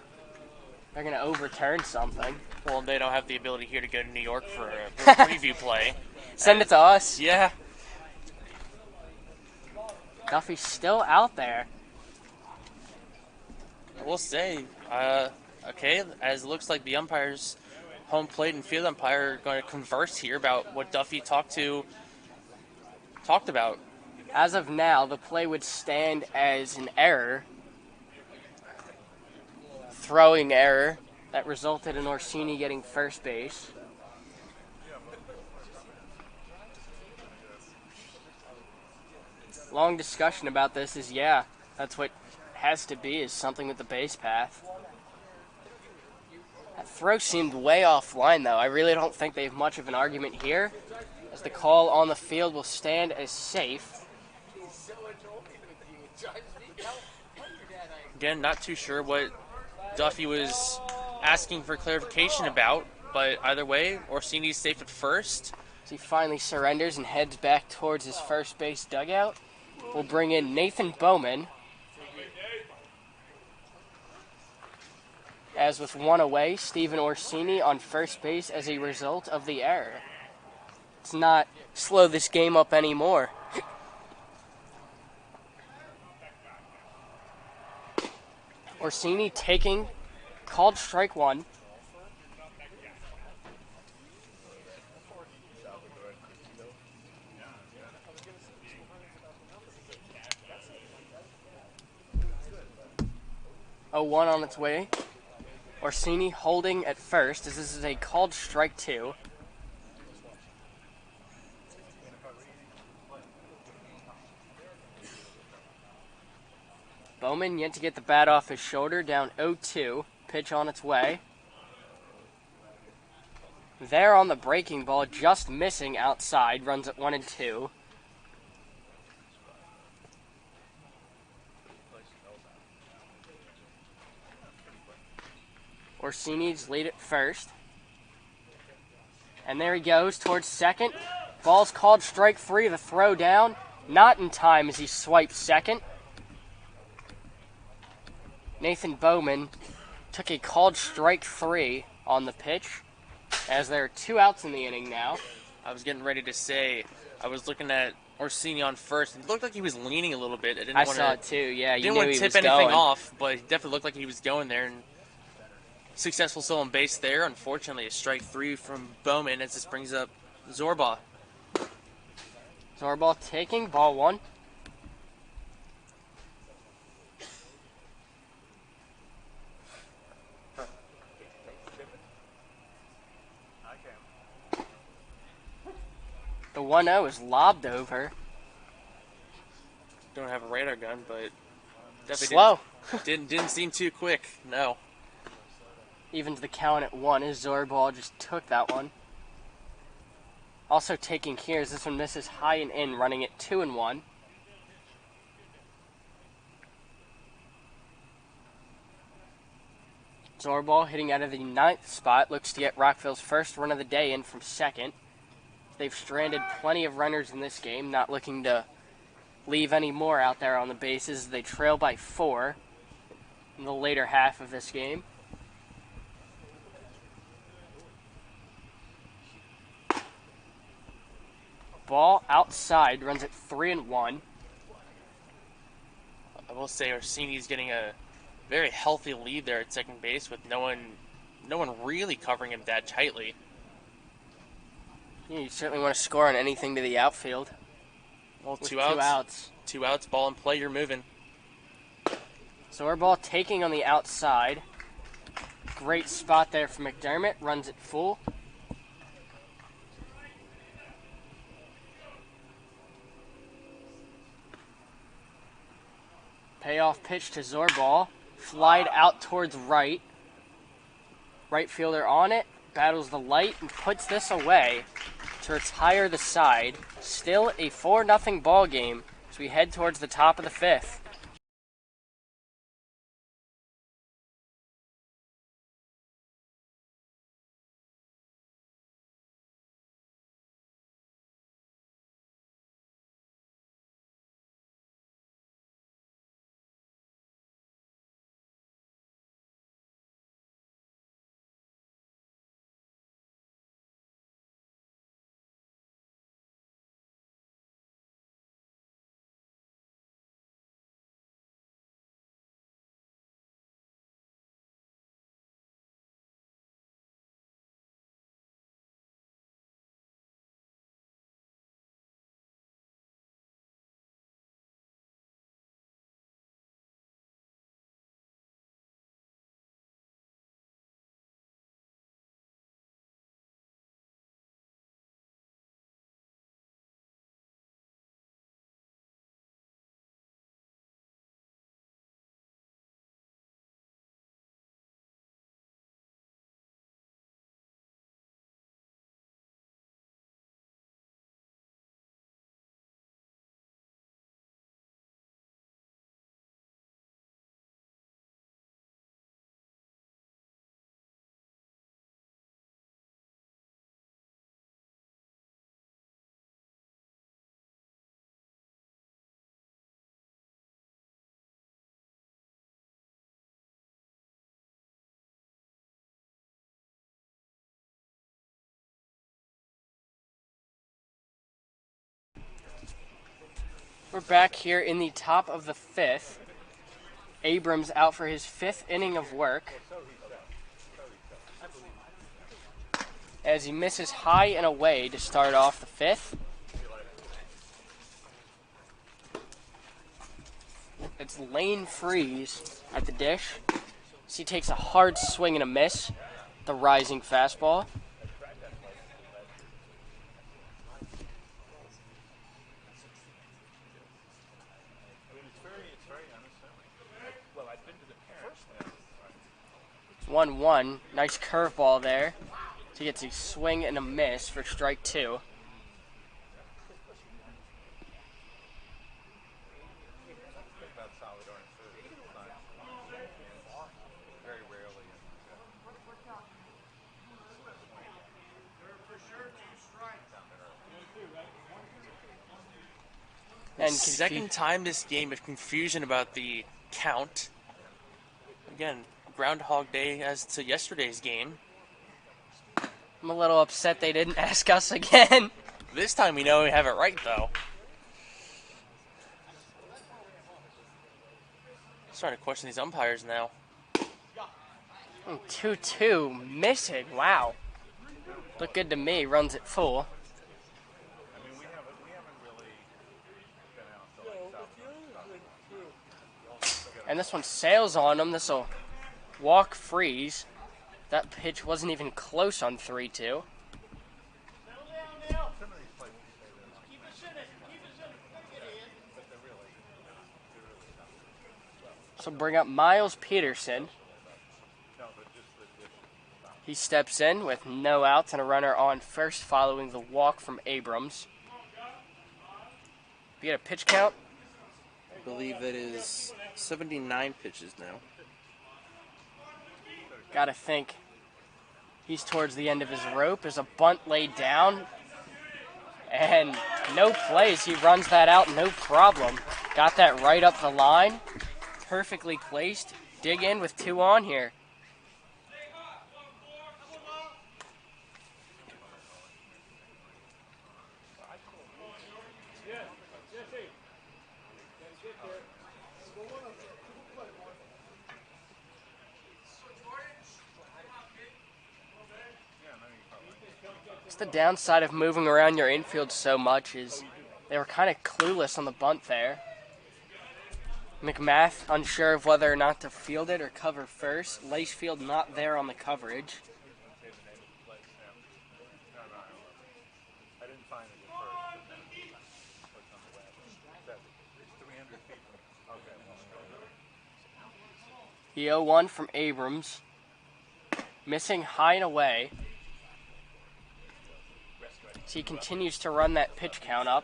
[SPEAKER 1] overturn something.
[SPEAKER 2] Well, they don't have the ability here to go to New York for a preview play.
[SPEAKER 1] Send it to us.
[SPEAKER 2] Yeah.
[SPEAKER 1] Duffy's still out there.
[SPEAKER 2] I will say, okay, as it looks like the umpires, home plate and field umpire, are going to converse here about what Duffy talked about.
[SPEAKER 1] As of now, the play would stand as an error. Throwing error that resulted in Orsini getting first base. Long discussion about this is, yeah, that's what has to be, is something with the base path. That throw seemed way offline, though. I really don't think they have much of an argument here, as the call on the field will stand as safe.
[SPEAKER 2] Again, not too sure what Duffy was asking for clarification about, but either way, Orsini's safe at first.
[SPEAKER 1] As he finally surrenders and heads back towards his first base dugout, we'll bring in Nathan Bowman. As with one away, Steven Orsini on first base as a result of the error. Let's not slow this game up anymore. Orsini taking called strike one. Oh, 1 on its way. Orsini holding at first, as this is a called strike two. Bowman yet to get the bat off his shoulder, down 0-2. Pitch on its way. There on the breaking ball, just missing outside, runs at 1-2. Orsini's lead at first. And there he goes towards second. Ball's called strike three, the throw down. Not in time as he swipes second. Nathan Bowman took a called strike three on the pitch, as there are 2 outs in the inning now.
[SPEAKER 2] I was getting ready to say, I was looking at Orsini on first. It looked like he was leaning a little bit.
[SPEAKER 1] I saw it too, yeah. You
[SPEAKER 2] didn't
[SPEAKER 1] knew
[SPEAKER 2] want to
[SPEAKER 1] he
[SPEAKER 2] tip
[SPEAKER 1] was
[SPEAKER 2] anything
[SPEAKER 1] going.
[SPEAKER 2] off, but he definitely looked like he was going there. And successful stolen base there. Unfortunately, a strike three from Bowman as this brings up Zorba.
[SPEAKER 1] Zorba taking ball one. The 1-0 is lobbed over.
[SPEAKER 2] Don't have a radar gun, but definitely
[SPEAKER 1] Slow.
[SPEAKER 2] Didn't seem too quick. No.
[SPEAKER 1] Even to the count at 1 as Zorball just took that one. Also taking here as this one misses high and in, running at 2-1. Zorball hitting out of the 9th spot, looks to get Rockville's first run of the day in from second. They've stranded plenty of runners in this game, not looking to leave any more out there on the bases. They trail by 4 in the later half of this game. Ball outside, runs at 3-1.
[SPEAKER 2] I will say Orsini's getting a very healthy lead there at second base with no one really covering him that tightly.
[SPEAKER 1] Yeah, you certainly want to score on anything to the outfield.
[SPEAKER 2] Well,
[SPEAKER 1] With
[SPEAKER 2] two outs. 2 outs, ball in play, you're moving.
[SPEAKER 1] Zorball taking on the outside. Great spot there for McDermott. Runs it full. Payoff pitch to Zorball. Flied out towards right. Right fielder on it. Battles the light and puts this away to retire the side. Still a 4-0 ball game as we head towards the top of the 5th. We're back here in the top of the fifth. Abrams out for his fifth inning of work as he misses high and away to start off the fifth. It's Lane Freeze at the dish. So he takes a hard swing and a miss. The rising fastball. It's 1-1. Nice curveball there. So he gets a swing and a miss for strike two.
[SPEAKER 2] And second time this game of confusion about the count. Again, Groundhog Day as to yesterday's game.
[SPEAKER 1] I'm a little upset they didn't ask us again.
[SPEAKER 2] This time we know we have it right, though. Starting to question these umpires now.
[SPEAKER 1] 2-2, missing, wow. Looked good to me, runs it full. And this one sails on him. This will walk Freeze. That pitch wasn't even close on 3-2. So bring up Miles Peterson. He steps in with no outs and a runner on first following the walk from Abrams. We get a pitch count.
[SPEAKER 3] I believe that is 79 pitches now.
[SPEAKER 1] Gotta think he's towards the end of his rope. There's a bunt laid down. And no plays. He runs that out, no problem. Got that right up the line. Perfectly placed. Dig in with 2 on here. It's the downside of moving around your infield so much is they were kind of clueless on the bunt there. McMath unsure of whether or not to field it or cover first. Lacefield not there on the coverage. The 0-1 from Abrams. Missing high and away. So he continues to run that pitch count up.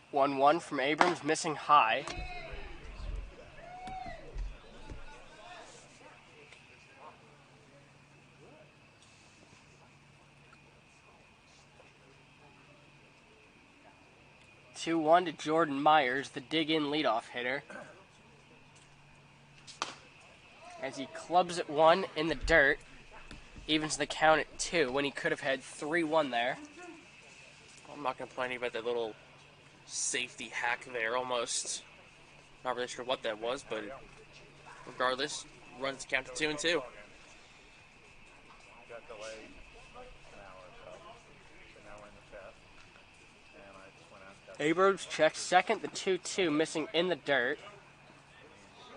[SPEAKER 1] One from Abrams, missing high. Two one to Jordan Myers, the dig-in leadoff hitter. As he clubs it 1 in the dirt, evens the count at 2 when he could have had 3-1 there.
[SPEAKER 2] I'm not complaining about that little safety hack there, almost. Not really sure what that was, but regardless, runs count to 2-2.
[SPEAKER 1] Abrams checks second, the 2-2 missing in the dirt.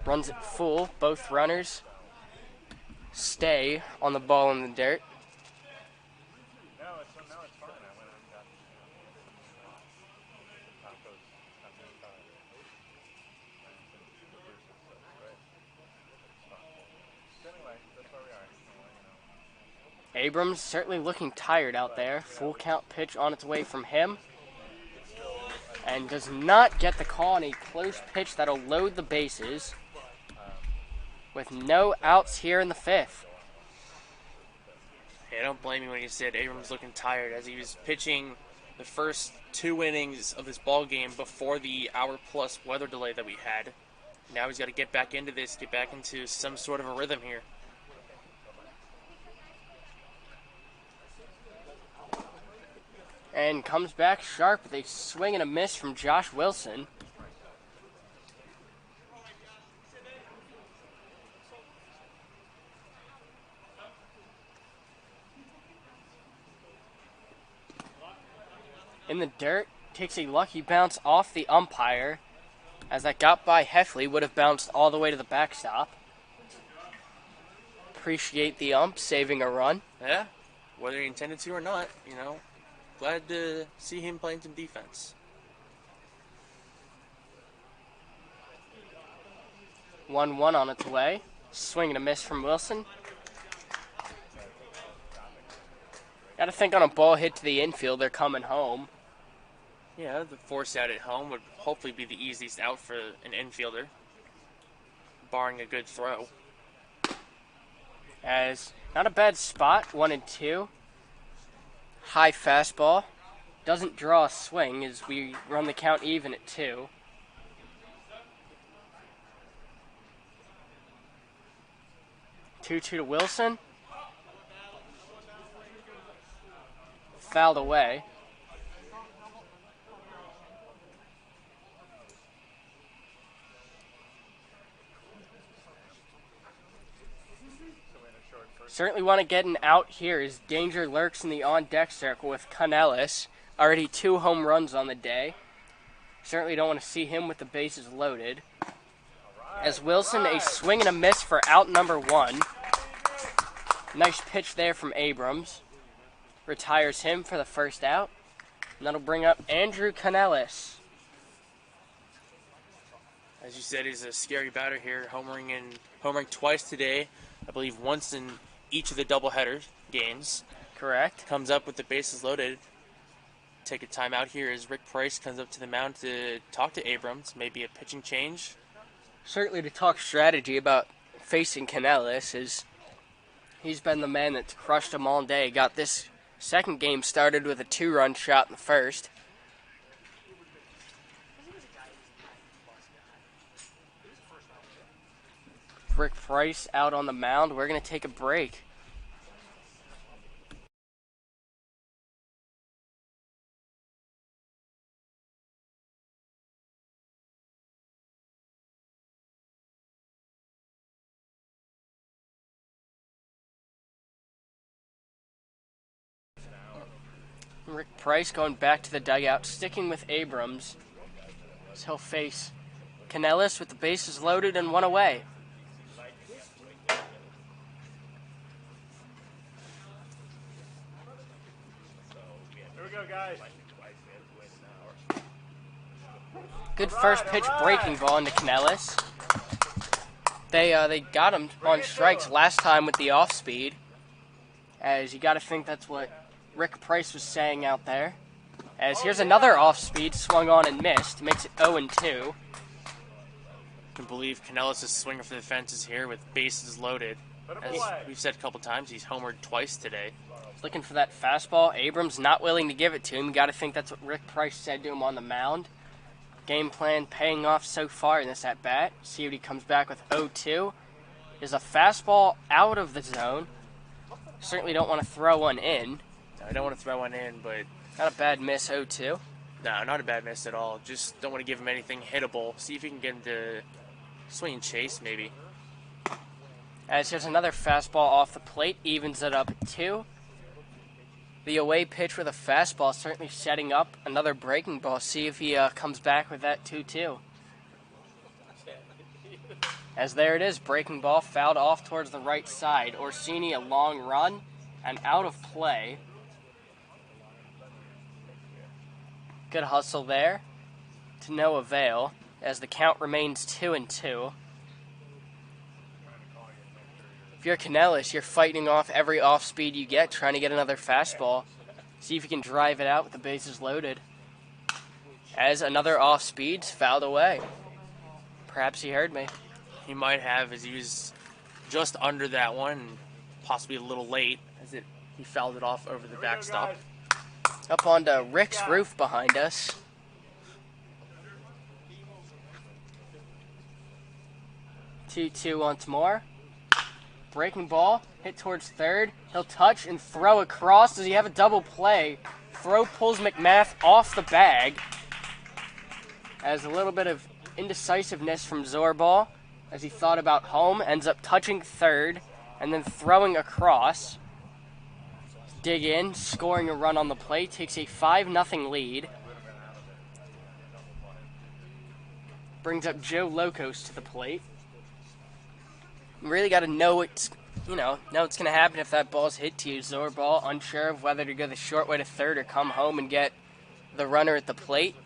[SPEAKER 1] Runs it full, both runners stay on the ball in the dirt. Abrams certainly looking tired out there. Full count pitch on its way from him. And does not get the call on a close pitch that'll load the bases. With no outs here in the fifth.
[SPEAKER 2] Hey, I don't blame you when you said Abrams looking tired, as he was pitching the first 2 innings of this ball game before the hour-plus weather delay that we had. Now he's got to get back into this, get back into some sort of a rhythm here.
[SPEAKER 1] And comes back sharp with a swing and a miss from Josh Wilson. In the dirt, takes a lucky bounce off the umpire. As that got by Heffley, would have bounced all the way to the backstop. Appreciate the ump saving a run.
[SPEAKER 2] Yeah, whether he intended to or not, glad to see him playing some defense.
[SPEAKER 1] 1-1 on its way. Swing and a miss from Wilson. Got to think on a ball hit to the infield, they're coming home.
[SPEAKER 2] Yeah, the force out at home would hopefully be the easiest out for an infielder, barring a good throw.
[SPEAKER 1] As not a bad spot, 1-2. High fastball. Doesn't draw a swing as we run the count even at 2. Two to Wilson. Fouled away. Certainly want to get an out here as danger lurks in the on-deck circle with Canellis. Already 2 home runs on the day. Certainly don't want to see him with the bases loaded. As Wilson, a swing and a miss for out number 1. Nice pitch there from Abrams. Retires him for the first out. And that'll bring up Andrew Canellis.
[SPEAKER 2] As you said, he's a scary batter here, homering twice today. I believe once in each of the doubleheader games.
[SPEAKER 1] Correct.
[SPEAKER 2] Comes up with the bases loaded. Take a timeout here as Rick Price comes up to the mound to talk to Abrams. Maybe a pitching change.
[SPEAKER 1] Certainly to talk strategy about facing Canellis, as he's been the man that's crushed him all day. Got this second game started with a 2-run shot in the first. Rick Price out on the mound. We're going to take a break. Rick Price going back to the dugout, sticking with Abrams. So he'll face Canellis with the bases loaded and 1 away. Good first pitch breaking ball into Canellis. They got him on strikes last time with the off speed. As you got to think that's what Rick Price was saying out there. As here's another off speed swung on and missed, makes it 0-2.
[SPEAKER 2] I can believe Canellis is swinging for the fences here with bases loaded. As we've said a couple times, he's homered twice today.
[SPEAKER 1] Looking for that fastball. Abrams not willing to give it to him. You got to think that's what Rick Price said to him on the mound. Game plan paying off so far in this at-bat. See what he comes back with 0-2. Is a fastball out of the zone. Certainly don't want to throw one in.
[SPEAKER 2] No, I don't want to throw one in, but...
[SPEAKER 1] Not a bad miss, 0-2.
[SPEAKER 2] No, not a bad miss at all. Just don't want to give him anything hittable. See if he can get him to swing and chase, maybe.
[SPEAKER 1] As here's another fastball off the plate. Evens it up at 2. The away pitch with a fastball certainly setting up another breaking ball. See if he comes back with that 2-2. As there it is, breaking ball fouled off towards the right side. Orsini a long run and out of play. Good hustle there to no avail as the count remains 2-2. If you're Canellis, you're fighting off every off-speed you get, trying to get another fastball. See if you can drive it out with the bases loaded. As another off-speed's fouled away. Perhaps he heard me.
[SPEAKER 2] He might have, as he was just under that one, and possibly a little late, as he fouled it off over the backstop.
[SPEAKER 1] Up onto Rick's roof behind us. 2-2 once more. Breaking ball, hit towards third. He'll touch and throw across. Does he have a double play? Throw pulls McMath off the bag. As a little bit of indecisiveness from Zorball as he thought about home. Ends up touching third and then throwing across. Dig in, scoring a run on the play. Takes a 5-0 lead. Brings up Joe Locos to the plate. You really got to know what's going to happen if that ball's hit to you. Zorball unsure of whether to go the short way to third or come home and get the runner at the plate.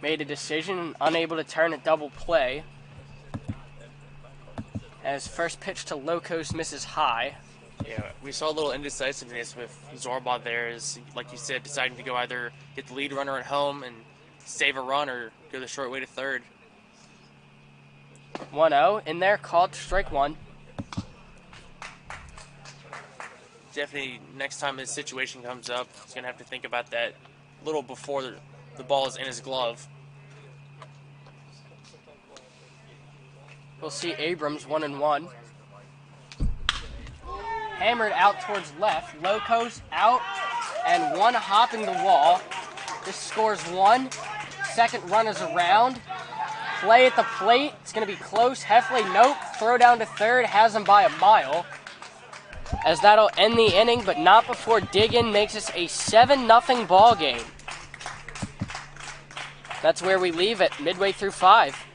[SPEAKER 1] Made a decision, unable to turn a double play. As first pitch to Locos misses high.
[SPEAKER 2] Yeah, we saw a little indecisiveness with Zorball there, as, like you said, deciding to go either get the lead runner at home and save a run or go the short way to third.
[SPEAKER 1] 1-0 in there, called strike one.
[SPEAKER 2] Definitely, next time this situation comes up, he's going to have to think about that a little before the ball is in his glove.
[SPEAKER 1] We'll see Abrams 1-1. Hammered out towards left. Locos out and one hopping the wall. This scores one. Second runner's around. Play at the plate. It's going to be close. Heffley, nope. Throw down to third. Has him by a mile. As that'll end the inning, but not before Diggin makes us a 7-0 ball game. That's where we leave it, midway through 5.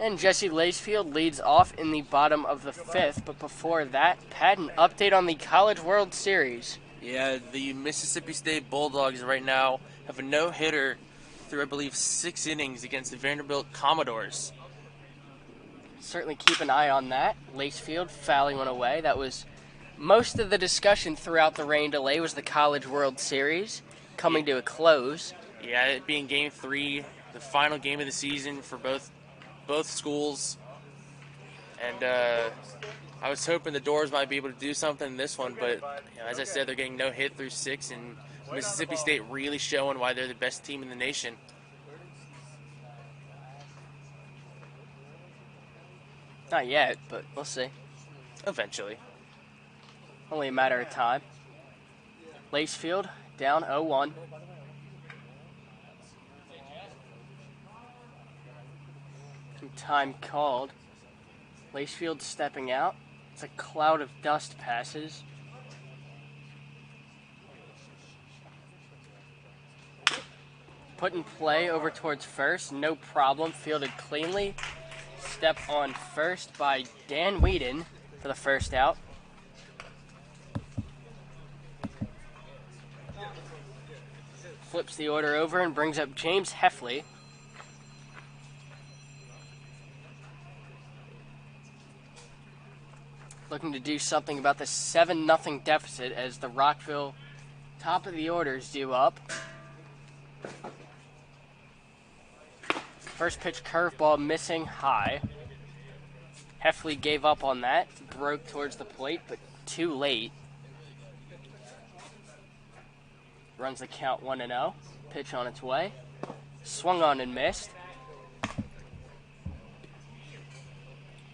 [SPEAKER 1] And Jesse Lacefield leads off in the bottom of the 5th, but before that, Pat, an update on the College World Series.
[SPEAKER 2] Yeah, the Mississippi State Bulldogs right now have a no-hitter through, I believe, 6 innings against the Vanderbilt Commodores.
[SPEAKER 1] Certainly keep an eye on that. Lacefield fouling one away. That was most of the discussion throughout the rain delay was the College World Series coming to a close.
[SPEAKER 2] Yeah, it being Game 3, the final game of the season for both schools. And I was hoping the Doors might be able to do something in this one, but as I said, they're getting no hit through 6, and Mississippi State really showing why they're the best team in the nation.
[SPEAKER 1] Not yet, but we'll see.
[SPEAKER 2] Eventually.
[SPEAKER 1] Only a matter of time. Lacefield down 0-1. Some time called. Lacefield stepping out. It's a cloud of dust passes. Put in play over towards first, no problem, fielded cleanly. Step on first by Dan Whedon for the first out. Flips the order over and brings up James Heffley. Looking to do something about the 7-0 deficit as the Rockville top of the order is due up. First pitch curveball missing high. Heffley gave up on that, broke towards the plate, but too late. Runs the count 1-0. Pitch on its way. Swung on and missed.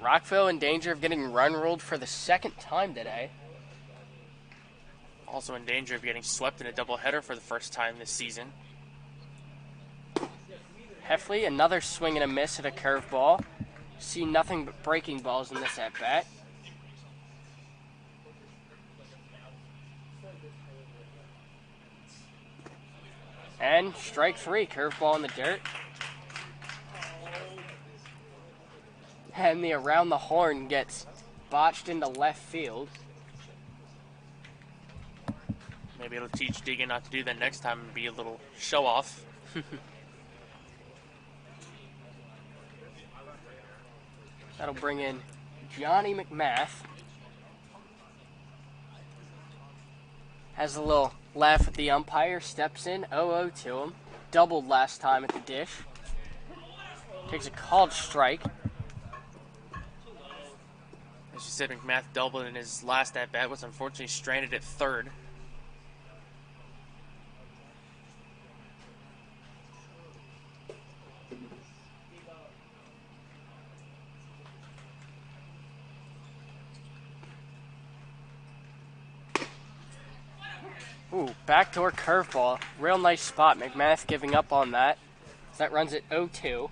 [SPEAKER 1] Rockville in danger of getting run ruled for the second time today.
[SPEAKER 2] Also in danger of getting swept in a doubleheader for the first time this season.
[SPEAKER 1] Heffley, another swing and a miss at a curveball. See nothing but breaking balls in this at-bat. And strike three, curveball in the dirt. And the around the horn gets botched into left field.
[SPEAKER 2] Maybe it'll teach Deegan not to do that next time and be a little show-off.
[SPEAKER 1] That'll bring in Johnny McMath. Has a little laugh at the umpire, steps in, 0-0 to him. Doubled last time at the dish. Takes a called strike.
[SPEAKER 2] As you said, McMath doubled in his last at-bat, was unfortunately stranded at third.
[SPEAKER 1] Ooh, backdoor curveball. Real nice spot. McMath giving up on that. That runs at 0-2.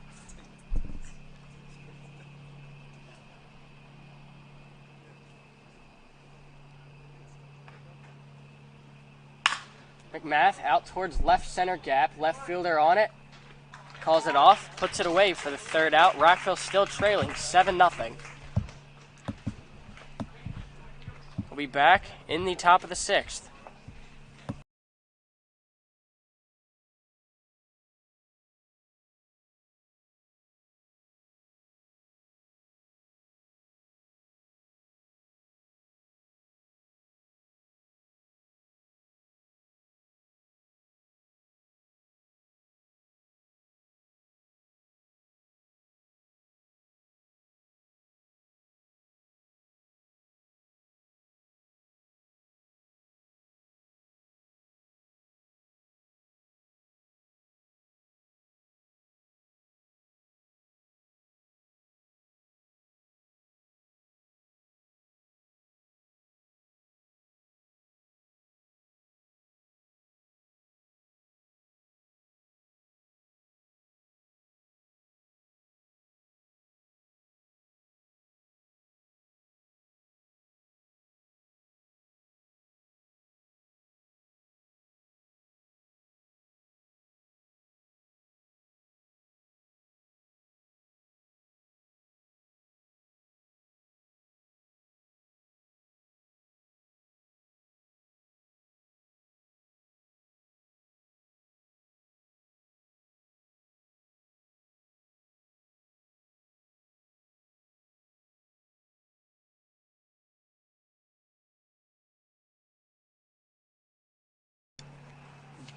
[SPEAKER 1] McMath out towards left center gap. Left fielder on it. Calls it off. Puts it away for the third out. Rockville still trailing 7-0. We'll be back in the top of the sixth.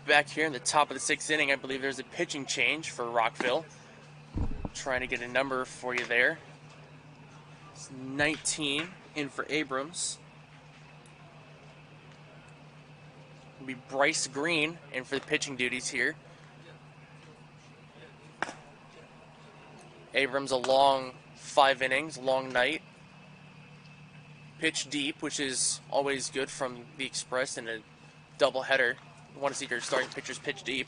[SPEAKER 2] Back here in the top of the sixth inning, I believe there's a pitching change for Rockville. Trying to get a number for you there. It's 19 in for Abrams. It'll be Bryce Green in for the pitching duties here. Abrams a long 5 innings, long night. Pitch deep, which is always good from the Express in a doubleheader. You want to see your starting pitchers pitch deep.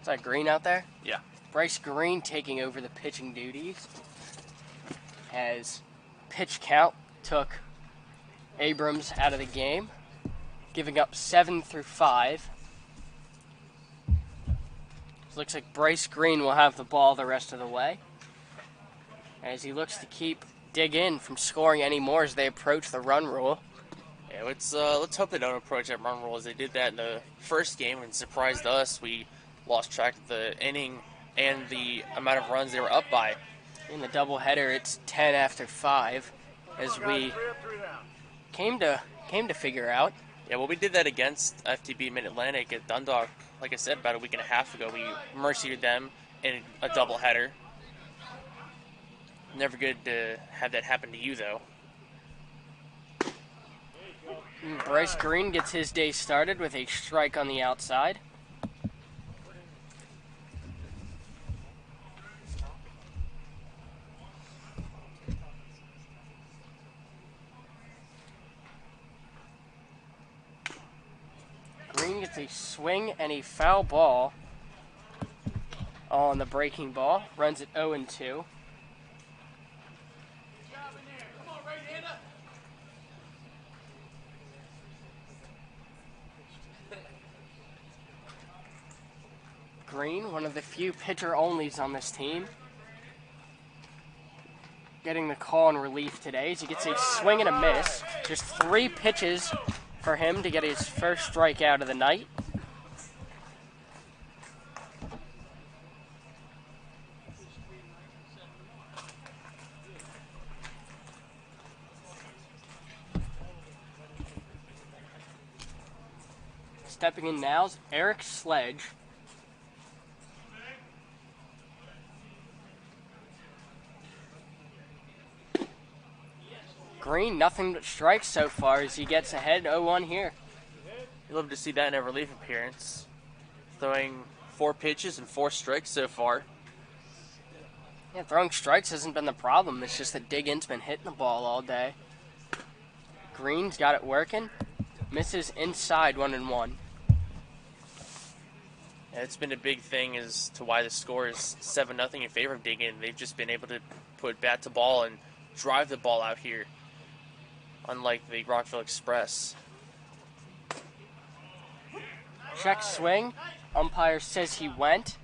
[SPEAKER 1] Is that Green out there?
[SPEAKER 2] Yeah.
[SPEAKER 1] Bryce Green taking over the pitching duties as pitch count took Abrams out of the game, giving up 7 through 5. Looks like Bryce Green will have the ball the rest of the way as he looks to keep Dig in from scoring any more as they approach the run rule.
[SPEAKER 2] Yeah, let's hope they don't approach that run rule as they did that in the first game and surprised us. We lost track of the inning and the amount of runs they were up by.
[SPEAKER 1] In the doubleheader, it's 10 after 5 as we came to figure out.
[SPEAKER 2] Yeah, well, we did that against FTB Mid-Atlantic at Dundalk, like I said, about a week and a half ago. We mercied them in a doubleheader. Never good to have that happen to you, though.
[SPEAKER 1] Bryce Green gets his day started with a strike on the outside. Green gets a swing and a foul ball on the breaking ball. Runs it 0-2. Green, one of the few pitcher-onlys on this team, getting the call in relief today as he gets a swing and a miss. Just 3 pitches for him to get his first strikeout of the night. Stepping in now is Eric Sledge. Green, nothing but strikes so far as he gets ahead 0-1 here.
[SPEAKER 2] You'd love to see that in a relief appearance. Throwing 4 pitches and 4 strikes so far.
[SPEAKER 1] Yeah, throwing strikes hasn't been the problem. It's just that Diggins been hitting the ball all day. Green's got it working. Misses inside 1-1.
[SPEAKER 2] Yeah, it's been a big thing as to why the score is 7-0 in favor of Diggin. They've just been able to put bat to ball and drive the ball out here, unlike the Rockville Express.
[SPEAKER 1] Check swing. Umpire says he went,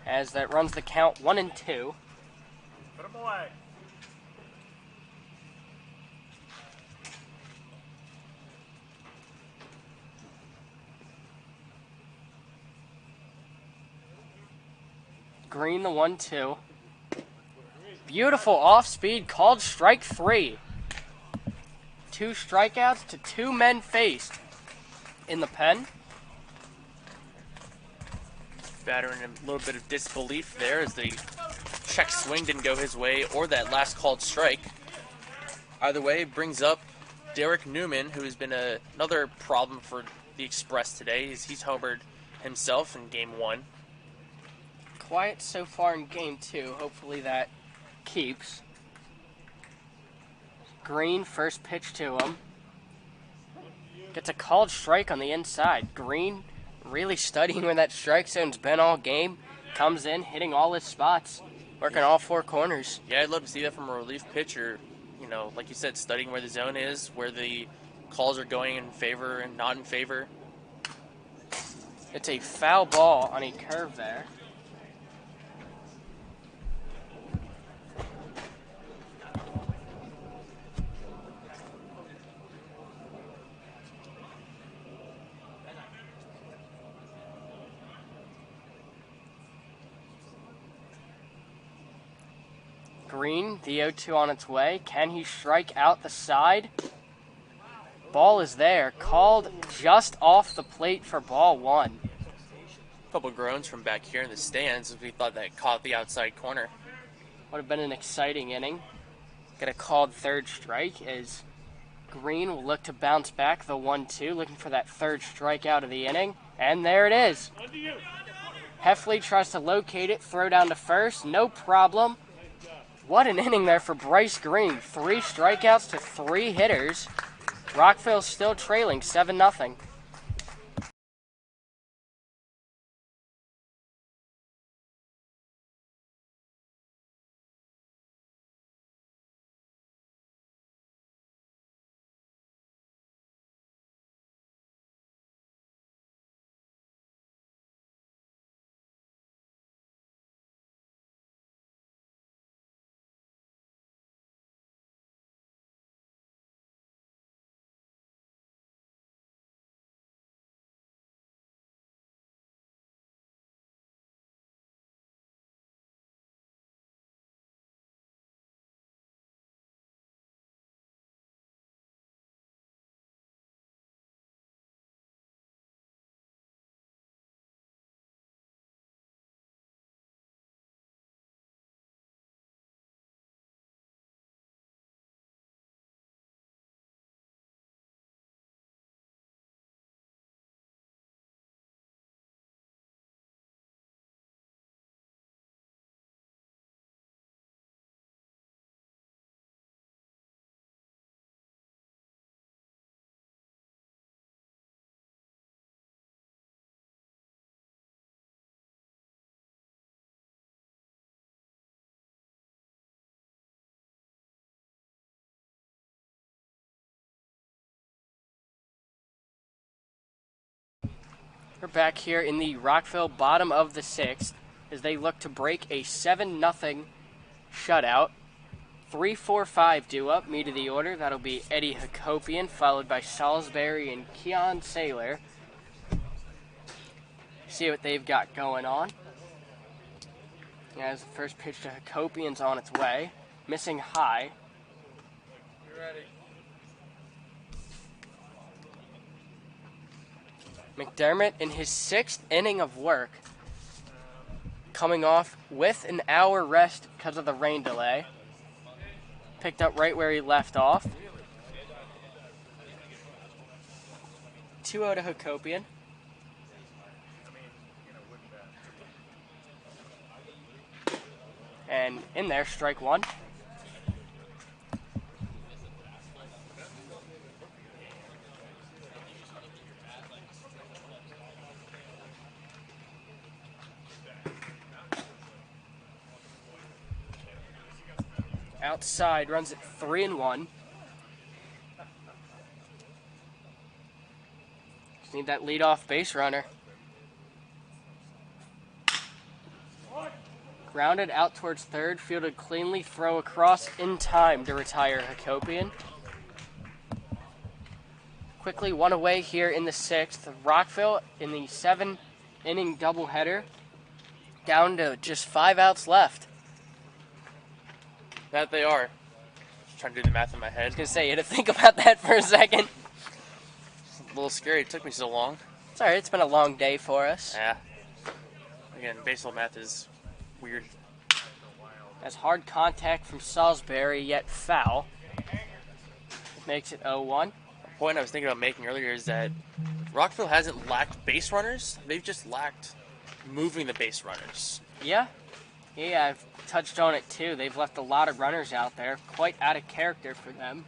[SPEAKER 1] as that runs the count 1-2.
[SPEAKER 4] Put him away.
[SPEAKER 1] Green the 1-2. Beautiful off-speed, called strike 3. 2 strikeouts to 2 men faced in the pen.
[SPEAKER 2] Batter in a little bit of disbelief there as the check swing didn't go his way or that last called strike. Either way, brings up Derek Newman, who has been another problem for the Express today. He's homered himself in Game 1.
[SPEAKER 1] Quiet so far in Game 2. Hopefully that keeps. Green, first pitch to him. Gets a called strike on the inside. Green really studying where that strike zone's been all game. Comes in, hitting all his spots, working all 4 corners.
[SPEAKER 2] Yeah, I'd love to see that from a relief pitcher. You know, like you said, studying where the zone is, where the calls are going in favor and not in favor.
[SPEAKER 1] It's a foul ball on a curve there. Green, the 0-2 on its way. Can he strike out the side? Ball is there. Called just off the plate for ball 1.
[SPEAKER 2] A couple groans from back here in the stands as we thought that caught the outside corner.
[SPEAKER 1] Would have been an exciting inning. Get a called third strike as Green will look to bounce back the 1-2, looking for that third strikeout of the inning. And there it is. Heffley tries to locate it, throw down to first, no problem. What an inning there for Bryce Green. 3 strikeouts to 3 hitters. Rockville still trailing 7-0. We're back here in the Rockville bottom of the sixth as they look to break a 7-0 shutout. 3-4-5 due up, me to the order. That'll be Eddie Hakopian, followed by Salisbury and Keon Saylor. See what they've got going on. As the first pitch to Hakopian's on its way. Missing high.
[SPEAKER 4] You ready?
[SPEAKER 1] McDermott in his 6th inning of work, coming off with an hour rest because of the rain delay. Picked up right where he left off. 2-0 to Hakopian. And in there, strike one. Outside, runs it 3-1. Just need that leadoff base runner. Grounded out towards third, fielded cleanly, throw across in time to retire Hakopian. Quickly one away here in the 6th. Rockville in the 7-inning doubleheader, down to just 5 outs left.
[SPEAKER 2] That they are. Just trying to do the math in my
[SPEAKER 1] I
[SPEAKER 2] head.
[SPEAKER 1] was going to say, you had to think about that for a second.
[SPEAKER 2] It's a little scary. It took me so long.
[SPEAKER 1] It's alright, it's been a long day for us.
[SPEAKER 2] Yeah. Again, baseball math is weird.
[SPEAKER 1] As hard contact from Salisbury, yet foul. Makes it 0-1.
[SPEAKER 2] A point I was thinking about making earlier is that Rockville hasn't lacked base runners. They've just lacked moving the base runners.
[SPEAKER 1] Yeah, I've touched on it too. They've left a lot of runners out there, quite out of character for them.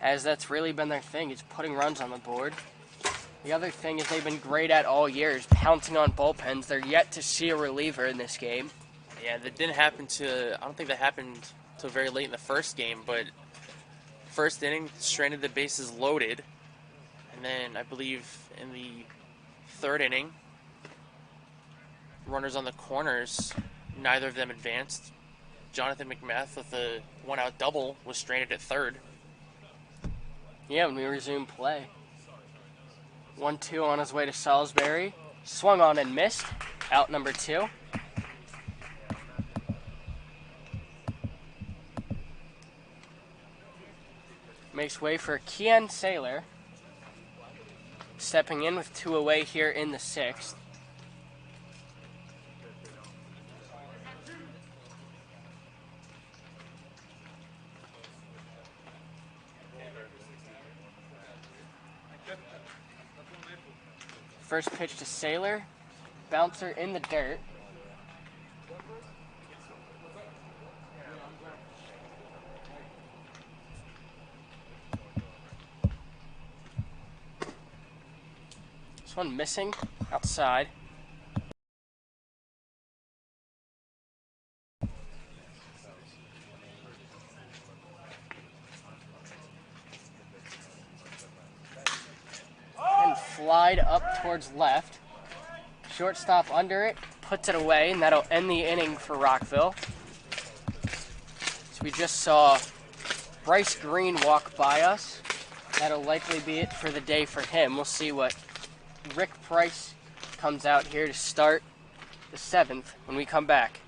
[SPEAKER 1] As that's really been their thing, is putting runs on the board. The other thing is they've been great at all year is pouncing on bullpens. They're yet to see a reliever in this game.
[SPEAKER 2] Yeah, that didn't happen I don't think that happened till very late in the first game, but first inning, stranded the bases loaded. And then I believe in the 3rd inning, runners on the corners, neither of them advanced. Jonathan McMath with a 1-out double was stranded at 3rd.
[SPEAKER 1] Yeah, when we resume play. 1-2 on his way to Salisbury. Swung on and missed. Out number 2. Makes way for Keon Saylor. Stepping in with 2 away here in the 6th. First pitch to Saylor. Bouncer in the dirt. This one missing outside. And flied up towards left. Shortstop under it, puts it away, and that'll end the inning for Rockville. So we just saw Bryce Green walk by us. That'll likely be it for the day for him. We'll see what Rick Price comes out here to start the 7th when we come back.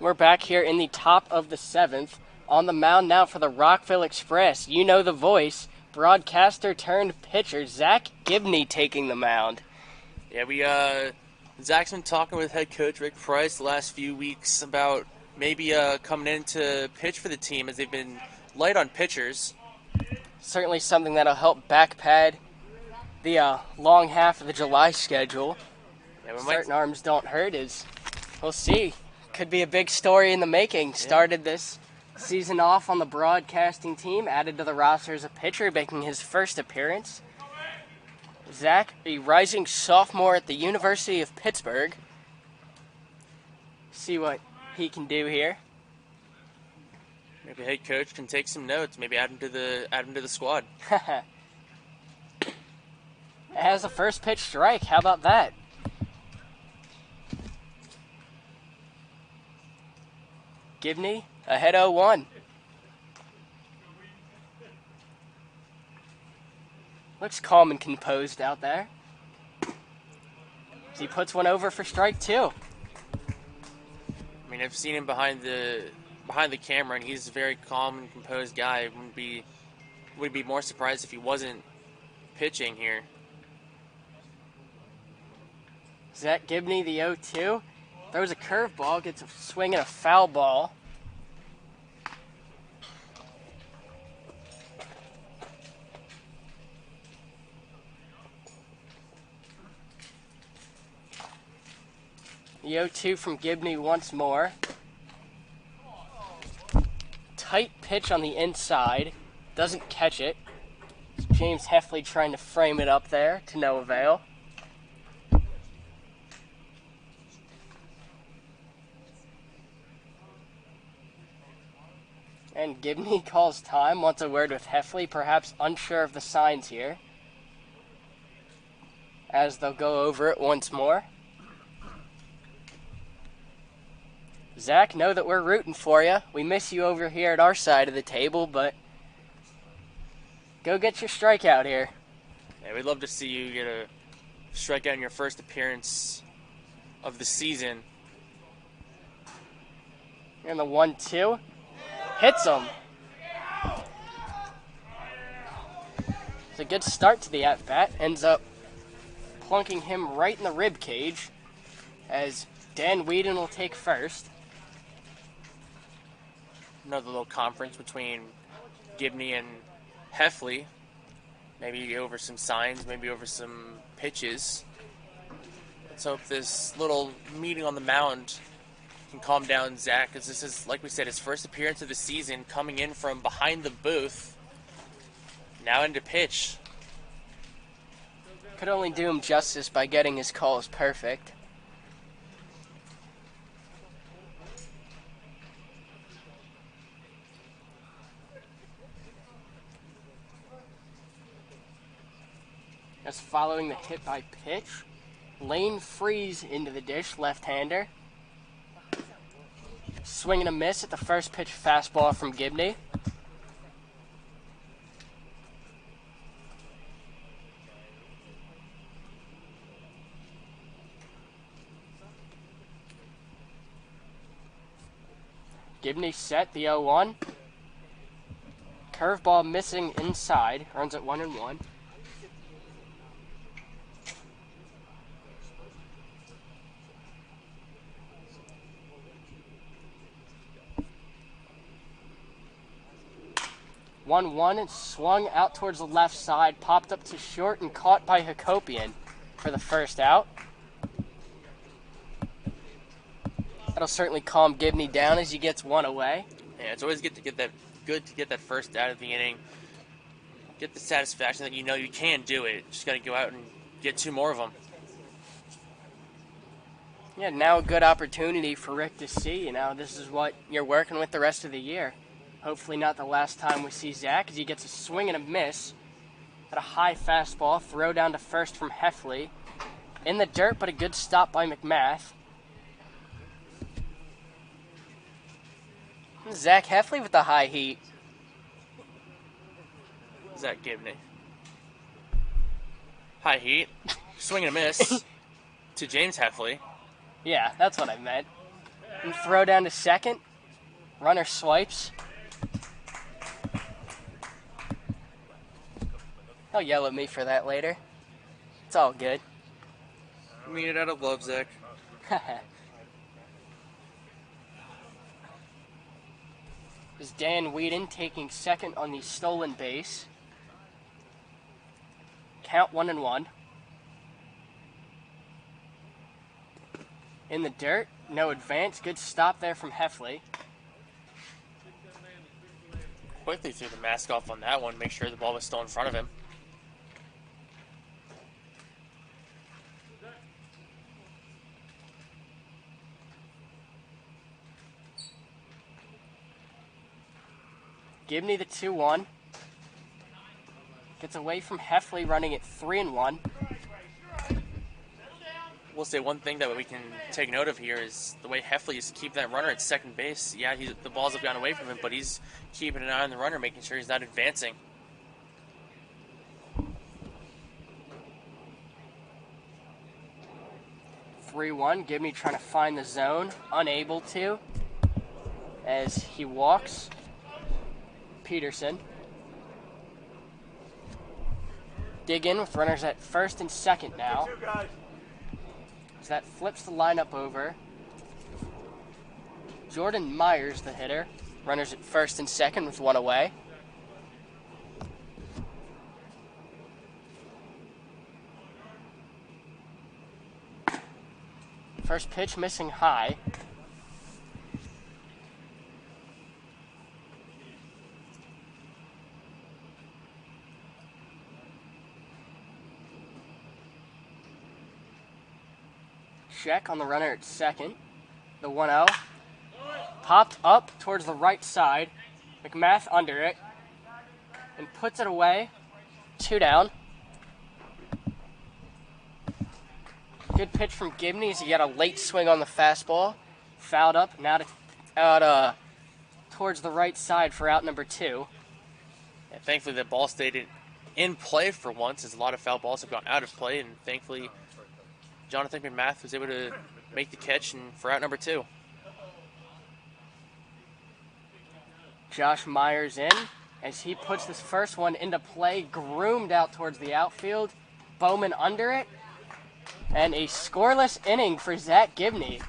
[SPEAKER 1] We're back here in the top of the 7th. On the mound now for the Rockville Express. You know the voice. Broadcaster turned pitcher Zach Gibney taking the mound.
[SPEAKER 2] Yeah, Zach's been talking with head coach Rick Price the last few weeks about maybe coming in to pitch for the team as they've been light on pitchers.
[SPEAKER 1] Certainly something that'll help backpad the long half of the July schedule.
[SPEAKER 2] Yeah,
[SPEAKER 1] Certain arms don't hurt is, we'll see. Could be a big story in the making.
[SPEAKER 2] Yeah.
[SPEAKER 1] Started this season off on the broadcasting team, added to the roster as a pitcher, making his first appearance. Zach, a rising sophomore at the University of Pittsburgh. See what he can do here.
[SPEAKER 2] Maybe head coach can take some notes. Maybe add him to the squad.
[SPEAKER 1] It has a first pitch strike. How about that? Gibney ahead 0-1. Looks calm and composed out there. He puts one over for strike 2.
[SPEAKER 2] I mean, I've seen him behind the camera, and he's a very calm and composed guy. Would be more surprised if he wasn't pitching here.
[SPEAKER 1] Zach Gibney, the 0-2. Throws a curveball, gets a swing and a foul ball. The 0-2 from Gibney once more. Tight pitch on the inside. Doesn't catch it. James Heffley trying to frame it up there to no avail. And Gibney calls time, wants a word with Heffley, perhaps unsure of the signs here. As they'll go over it once more. Zach, know that we're rooting for you. We miss you over here at our side of the table, but go get your strikeout here.
[SPEAKER 2] Yeah, we'd love to see you get a strikeout in your first appearance of the season.
[SPEAKER 1] And the 1-2 hits him. It's a good start to the at-bat. Ends up plunking him right in the rib cage as Dan Whedon will take first.
[SPEAKER 2] Another little conference between Gibney and Heffley. Maybe over some signs, maybe over some pitches. Let's hope this little meeting on the mound can calm down Zach, because this is, like we said, his first appearance of the season, coming in from behind the booth. Now into pitch.
[SPEAKER 1] Could only do him justice by getting his calls perfect. As following the hit by pitch, Lane Freeze into the dish, left-hander. Swing and a miss at the first pitch fastball from Gibney. Gibney set, the 0-1. Curveball missing inside, runs at 1-1. And swung out towards the left side, popped up to short and caught by Hakopian for the first out. That'll certainly calm Gibney down as he gets one away.
[SPEAKER 2] Yeah, it's always good to get that first out of the inning. Get the satisfaction that you know you can do it. Just got to go out and get 2 more of them.
[SPEAKER 1] Yeah, now a good opportunity for Rick to see, this is what you're working with the rest of the year. Hopefully not the last time we see Zach, as he gets a swing and a miss at a high fastball. Throw down to first from Heffley. In the dirt, but a good stop by McMath. Zach Heffley with the high heat.
[SPEAKER 2] Zach Gibney. High heat. Swing and a miss to James Heffley.
[SPEAKER 1] Yeah, that's what I meant. And throw down to second. Runner swipes. He'll yell at me for that later. It's all good.
[SPEAKER 3] I mean it out of love, Zach.
[SPEAKER 1] Is Dan Whedon taking second on the stolen base. Count 1-1. In the dirt, no advance. Good stop there from Heffley.
[SPEAKER 2] Quickly threw the mask off on that one, make sure the ball was still in front of him.
[SPEAKER 1] Gibney the 2-1. Gets away from Heffley running at 3-1.
[SPEAKER 2] We'll say one thing that we can take note of here is the way Heffley is keeping that runner at second base. Yeah, the balls have gone away from him, but he's keeping an eye on the runner, making sure he's not advancing.
[SPEAKER 1] Gibney trying to find the zone, unable to, as he walks. Peterson. Dig in with runners at first and second now. So that flips the lineup over. Jordan Myers, the hitter. Runners at first and second with one away. First pitch missing high. Check on the runner at second. The 1-0. Popped up towards the right side. McMath under it. And puts it away. 2 down. Good pitch from Gibney as he got a late swing on the fastball. Fouled up. Now out towards the right side for out number 2.
[SPEAKER 2] Yeah, thankfully the ball stayed in play for once, as a lot of foul balls have gone out of play, and thankfully Jonathan McMath was able to make the catch and for out number 2.
[SPEAKER 1] Josh Myers in as he puts this first one into play, groomed out towards the outfield. Bowman under it. And a scoreless inning for Zach Gibney.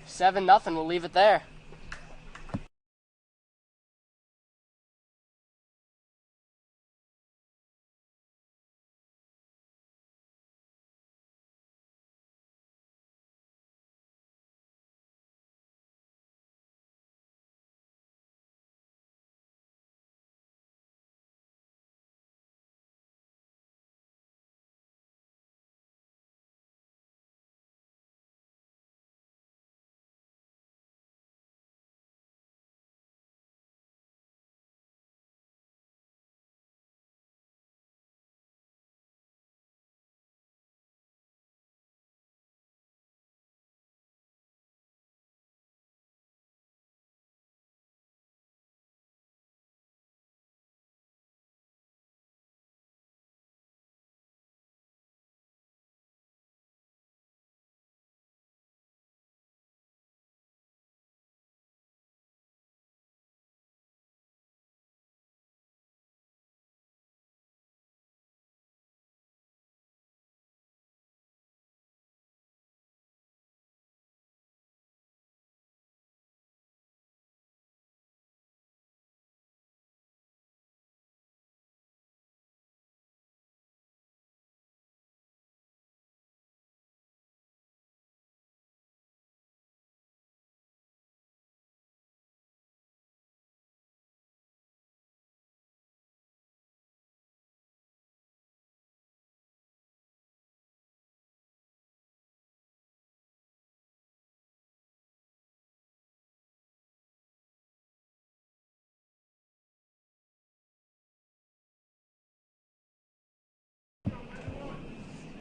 [SPEAKER 1] 7-0, we'll leave it there.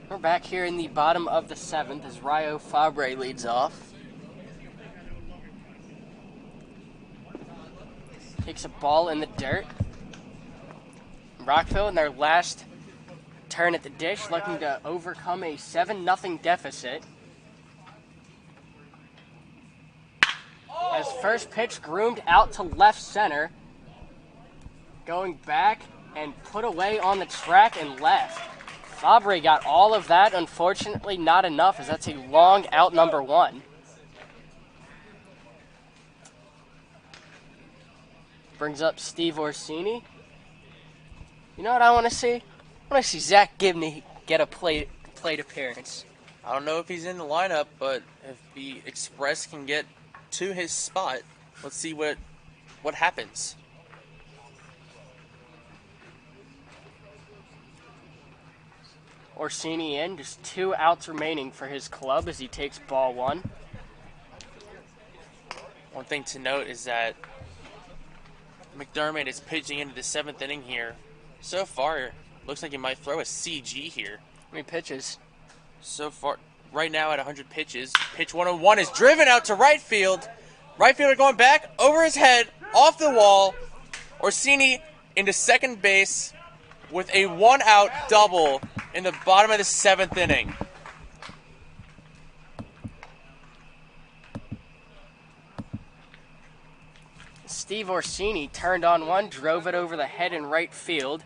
[SPEAKER 1] We're back here in the bottom of the 7th as Ryo Fabre leads off. Takes a ball in the dirt. Rockville in their last turn at the dish, looking to overcome a 7-0 deficit. As first pitch groomed out to left center. Going back and put away on the track and left. Fabre got all of that. Unfortunately, not enough, as that's a long out number 1. Brings up Steve Orsini. You know what I want to see? I want to see Zach Gibney get a plate appearance.
[SPEAKER 2] I don't know if he's in the lineup, but if the Express can get to his spot, let's see what happens.
[SPEAKER 1] Orsini in, just 2 outs remaining for his club as he takes ball 1.
[SPEAKER 2] One thing to note is that McDermott is pitching into the 7th inning here. So far, looks like he might throw a CG here.
[SPEAKER 1] How many pitches?
[SPEAKER 2] So far, right now at 100 pitches. Pitch 101 is driven out to right field. Right fielder going back over his head, off the wall. Orsini into second base with a 1-out double in the bottom of the 7th inning.
[SPEAKER 1] Steve Orsini turned on one, drove it over the head in right field.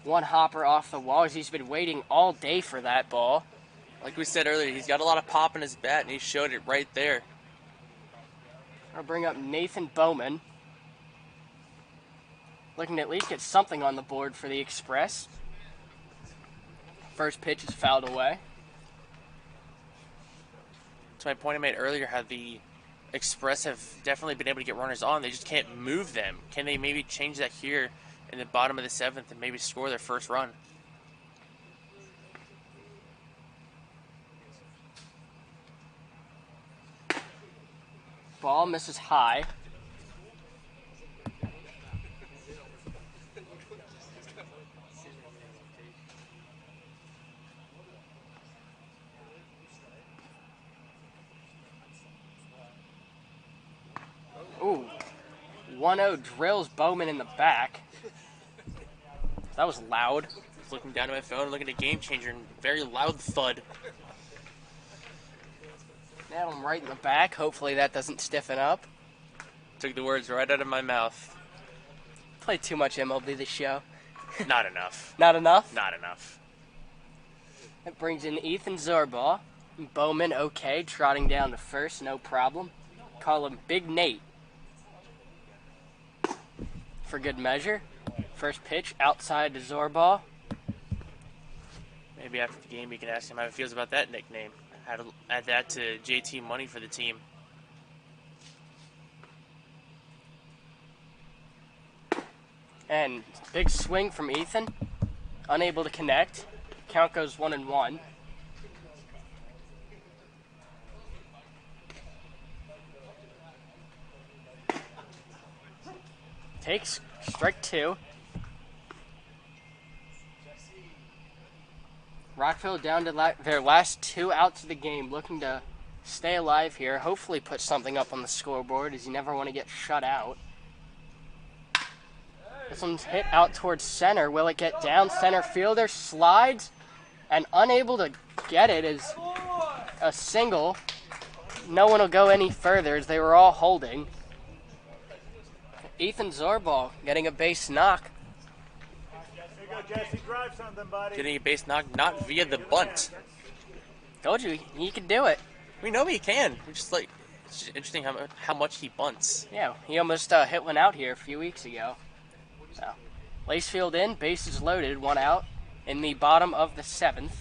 [SPEAKER 1] 1 hopper off the wall as he's been waiting all day for that ball.
[SPEAKER 2] Like we said earlier, he's got a lot of pop in his bat, and he showed it right there.
[SPEAKER 1] I'll bring up Nathan Bowman. Looking to at least get something on the board for the Express. First pitch is fouled away.
[SPEAKER 2] To my point I made earlier, how the Express have definitely been able to get runners on. They just can't move them. Can they maybe change that here in the bottom of the 7th and maybe score their first run?
[SPEAKER 1] Ball misses high. Ooh, 1-0 drills Bowman in the back. That was loud.
[SPEAKER 2] I was looking down at my phone, looking at Game Changer, and very loud thud.
[SPEAKER 1] Nailed him right in the back. Hopefully that doesn't stiffen up.
[SPEAKER 2] Took the words right out of my mouth.
[SPEAKER 1] Played too much MLB this show.
[SPEAKER 2] Not enough.
[SPEAKER 1] Not enough?
[SPEAKER 2] Not enough.
[SPEAKER 1] That brings in Ethan Zorbaugh. Bowman okay, trotting down to first, no problem. Call him Big Nate. For good measure. First pitch outside to Zorbaugh.
[SPEAKER 2] Maybe after the game you can ask him how he feels about that nickname. Add that to JT money for the team.
[SPEAKER 1] And big swing from Ethan. Unable to connect. Count goes 1-1. Takes strike 2. Rockville down to their last 2 outs of the game, looking to stay alive here. Hopefully put something up on the scoreboard, as you never want to get shut out. This one's hit out towards center. Will it get down? Center fielder slides, and unable to get it is a single. No one will go any further, as they were all holding. Ethan Zorbaugh getting a base knock.
[SPEAKER 5] Jesse, drive something, buddy.
[SPEAKER 2] Getting a base knock, not via the bunt.
[SPEAKER 1] Told you, he could do it.
[SPEAKER 2] We know he can. It's just interesting how much he bunts.
[SPEAKER 1] Yeah, he almost hit one out here a few weeks ago. So, Lacefield in, bases loaded, 1 out in the bottom of the 7th.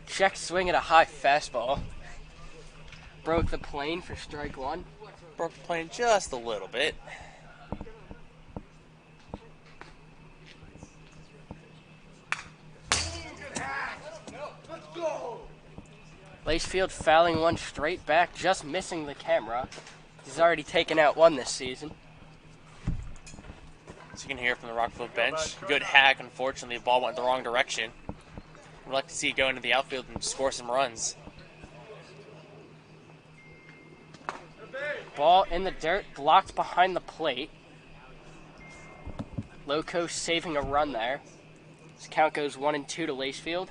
[SPEAKER 1] Check swing at a high fastball. Broke the plane for strike 1.
[SPEAKER 2] Broke the plane just a little bit.
[SPEAKER 1] Lacefield fouling one straight back, just missing the camera. He's already taken out 1 this season.
[SPEAKER 2] As you can hear from the Rockville bench, good hack. Unfortunately, the ball went the wrong direction. We'd like to see it go into the outfield and score some runs.
[SPEAKER 1] Ball in the dirt, blocked behind the plate. Loco saving a run there. This count goes 1-2 to Lacefield.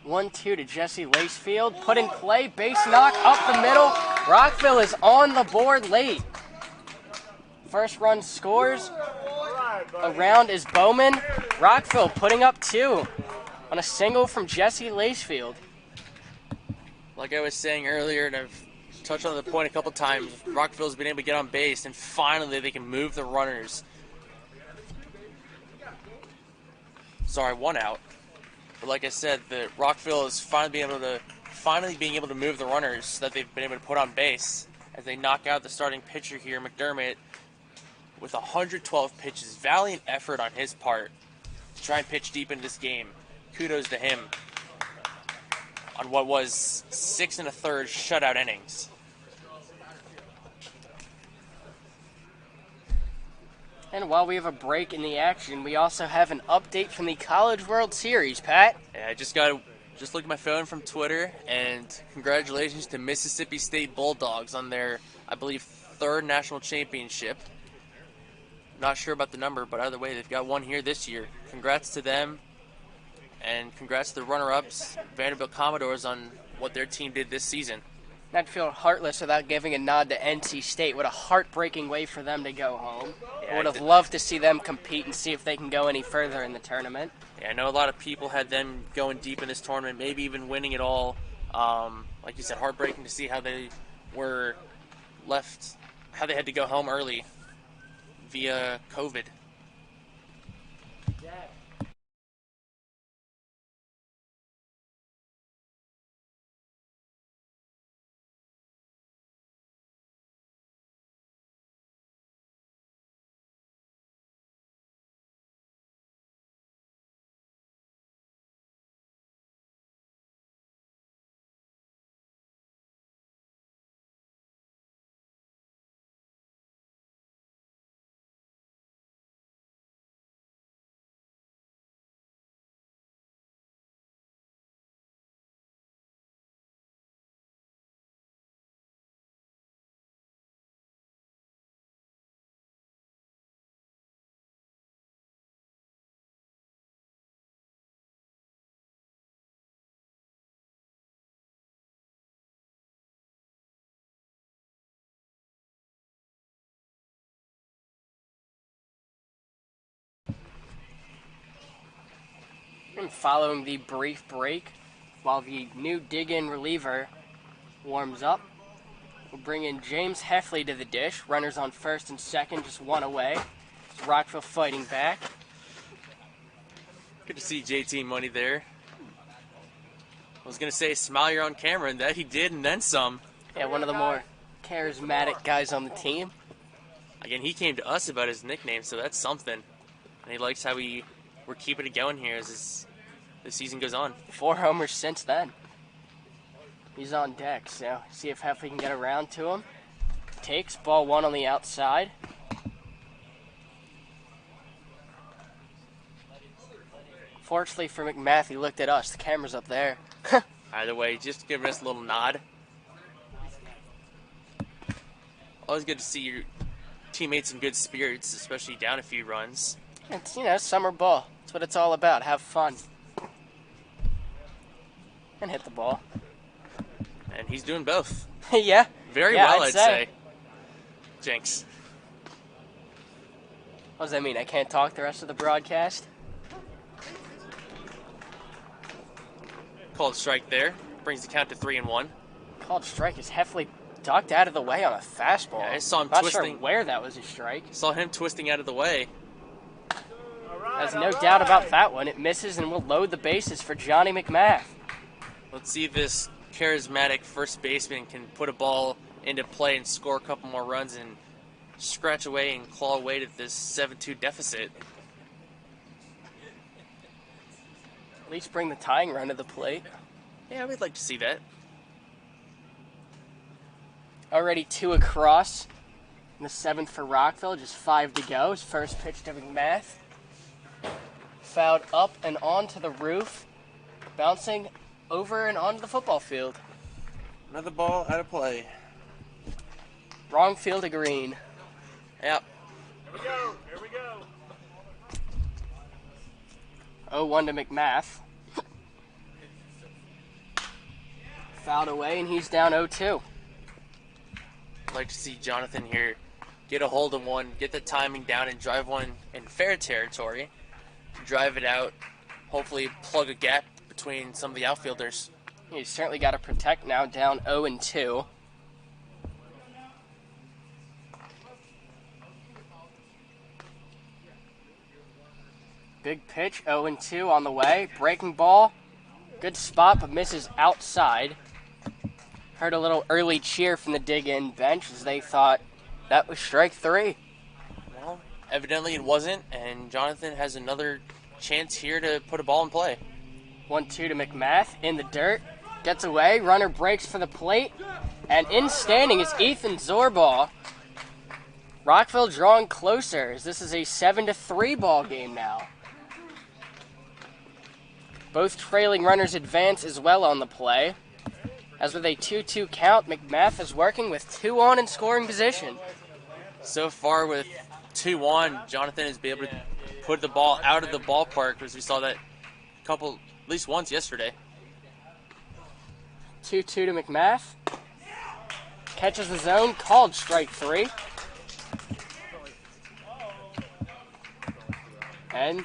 [SPEAKER 1] One, two to Jesse Lacefield. Put in play, base knock up the middle. Rockville is on the board late. First run scores. Around is Bowman. Rockville putting up 2 on a single from Jesse Lacefield.
[SPEAKER 2] Like I was saying earlier, and I've touched on the point a couple times, Rockville's been able to get on base, and finally they can move the runners. Sorry, 1 out. But like I said, the Rockville is finally being able to move the runners that they've been able to put on base as they knock out the starting pitcher here, McDermott, with 112 pitches. Valiant effort on his part to try and pitch deep into this game. Kudos to him on what was 6 1/3 shutout innings.
[SPEAKER 1] And while we have a break in the action, we also have an update from the College World Series, Pat.
[SPEAKER 2] Yeah, I just looked at my phone from Twitter, and congratulations to Mississippi State Bulldogs on their, I believe, 3rd national championship. Not sure about the number, but either way, they've got one here this year. Congrats to them, and congrats to the runner-ups, Vanderbilt Commodores, on what their team did this season.
[SPEAKER 1] I'd feel heartless without giving a nod to NC State. What a heartbreaking way for them to go home.
[SPEAKER 2] Yeah,
[SPEAKER 1] I would have loved to see them compete and see if they can go any further in the tournament.
[SPEAKER 2] Yeah, I know a lot of people had them going deep in this tournament, maybe even winning it all. Like you said, heartbreaking to see how they were left, how they had to go home early via COVID.
[SPEAKER 1] And following the brief break, while the new dig-in reliever warms up, we'll bring in James Heffley to the dish. Runners on first and second, just 1 away. Rockville fighting back.
[SPEAKER 2] Good to see JT Money there. I was going to say, smile, you're on camera, and that he did, and then some.
[SPEAKER 1] Yeah, one of the more charismatic guys on the team.
[SPEAKER 2] Again, he came to us about his nickname, so that's something. And he likes how we're keeping it going here as the season goes on.
[SPEAKER 1] 4 homers since then. He's on deck, so see if Heffley can get around to him. Takes ball 1 on the outside. Fortunately for McMath, he looked at us. The camera's up there.
[SPEAKER 2] Either way, just giving us a little nod. Always good to see your teammates in good spirits, especially down a few runs.
[SPEAKER 1] It's, summer ball. That's what it's all about. Have fun. And hit the ball.
[SPEAKER 2] And he's doing both.
[SPEAKER 1] Yeah.
[SPEAKER 2] Very well, I'd say.
[SPEAKER 1] Jinx. What does that mean? I can't talk the rest of the broadcast?
[SPEAKER 2] Called strike there. Brings the count to 3-1.
[SPEAKER 1] Called strike is Heffley ducked out of the way on a fastball.
[SPEAKER 2] Yeah, I saw him
[SPEAKER 1] Not
[SPEAKER 2] twisting.
[SPEAKER 1] sure where that was a strike.
[SPEAKER 2] Saw him twisting out of the way.
[SPEAKER 1] There's no doubt about that one. It misses and will load the bases for Johnny McMath.
[SPEAKER 2] Let's see if this charismatic first baseman can put a ball into play and score a couple more runs and scratch away and claw away to this 7-2 deficit.
[SPEAKER 1] At least bring the tying run to the plate.
[SPEAKER 2] Yeah, we'd like to see that.
[SPEAKER 1] Already 2 across. In the 7th for Rockville, just 5 to go. His first pitch to McMath. Fouled up and onto the roof, bouncing over and onto the football field.
[SPEAKER 3] Another ball out of play.
[SPEAKER 1] Wrong field to green.
[SPEAKER 2] Yep.
[SPEAKER 4] Here we go. Here we go.
[SPEAKER 1] 0-1 to McMath. Fouled away, and he's down 0-2.
[SPEAKER 2] I'd like to see Jonathan here get a hold of one, get the timing down, and drive one in fair territory. Drive it out, hopefully plug a gap between some of the outfielders.
[SPEAKER 1] He's certainly got to protect now, down 0-2. Big pitch, 0-2 on the way. Breaking ball, good spot, but misses outside. Heard a little early cheer from the dig-in bench as they thought that was strike 3.
[SPEAKER 2] Well, evidently it wasn't, and Jonathan has another chance here to put a ball in play.
[SPEAKER 1] 1-2 to McMath, in the dirt, gets away, runner breaks for the plate, and in standing is Ethan Zorbaugh. Rockville drawing closer as this is a 7-3 ball game now. Both trailing runners advance as well on the play. As with a 2-2 count, McMath is working with 2 on in scoring position.
[SPEAKER 2] So far with 2 on, Jonathan has been able to put the ball out of the ballpark, because we saw that at least once yesterday.
[SPEAKER 1] 2-2 to McMath. Catches the zone, called strike 3. And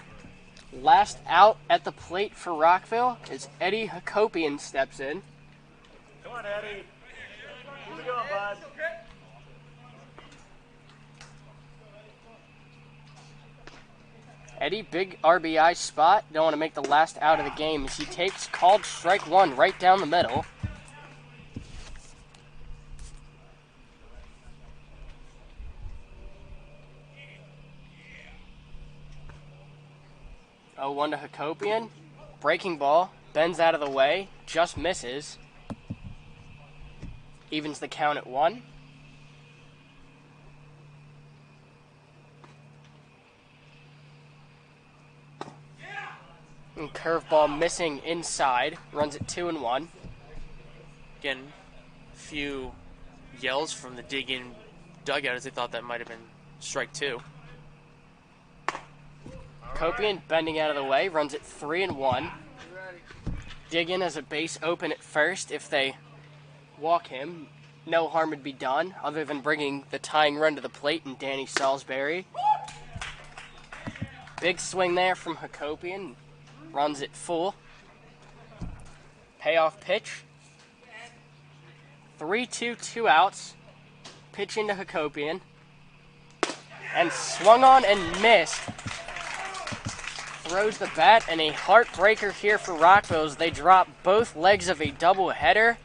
[SPEAKER 1] last out at the plate for Rockville is Eddie Hakopian steps in.
[SPEAKER 4] Come on, Eddie. Keep it going, bud.
[SPEAKER 1] Eddie, big RBI spot. Don't want to make the last out of the game as he takes called strike 1 right down the middle. Oh, 1 to Hakopian. Breaking ball. Bends out of the way. Just misses. Evens the count at 1. And curveball missing inside. Runs at 2-1.
[SPEAKER 2] Again, a few yells from the dig-in dugout as they thought that might have been strike 2.
[SPEAKER 1] Copian bending out of the way, runs at 3-1. Dig-in has a base open at first. If they walk him, no harm would be done other than bringing the tying run to the plate and Danny Salisbury. Big swing there from Hakopian. Runs it full. Payoff pitch. 3-2, 2 outs. Pitch into Hakopian. And swung on and missed. Throws the bat, and a heartbreaker here for Rockville as they drop both legs of a doubleheader.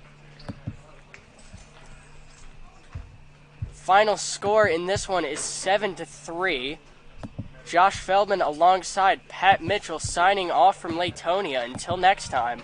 [SPEAKER 1] Final score in this one is 7-3. Josh Feldman alongside Pat Mitchell signing off from Latonia. Until next time.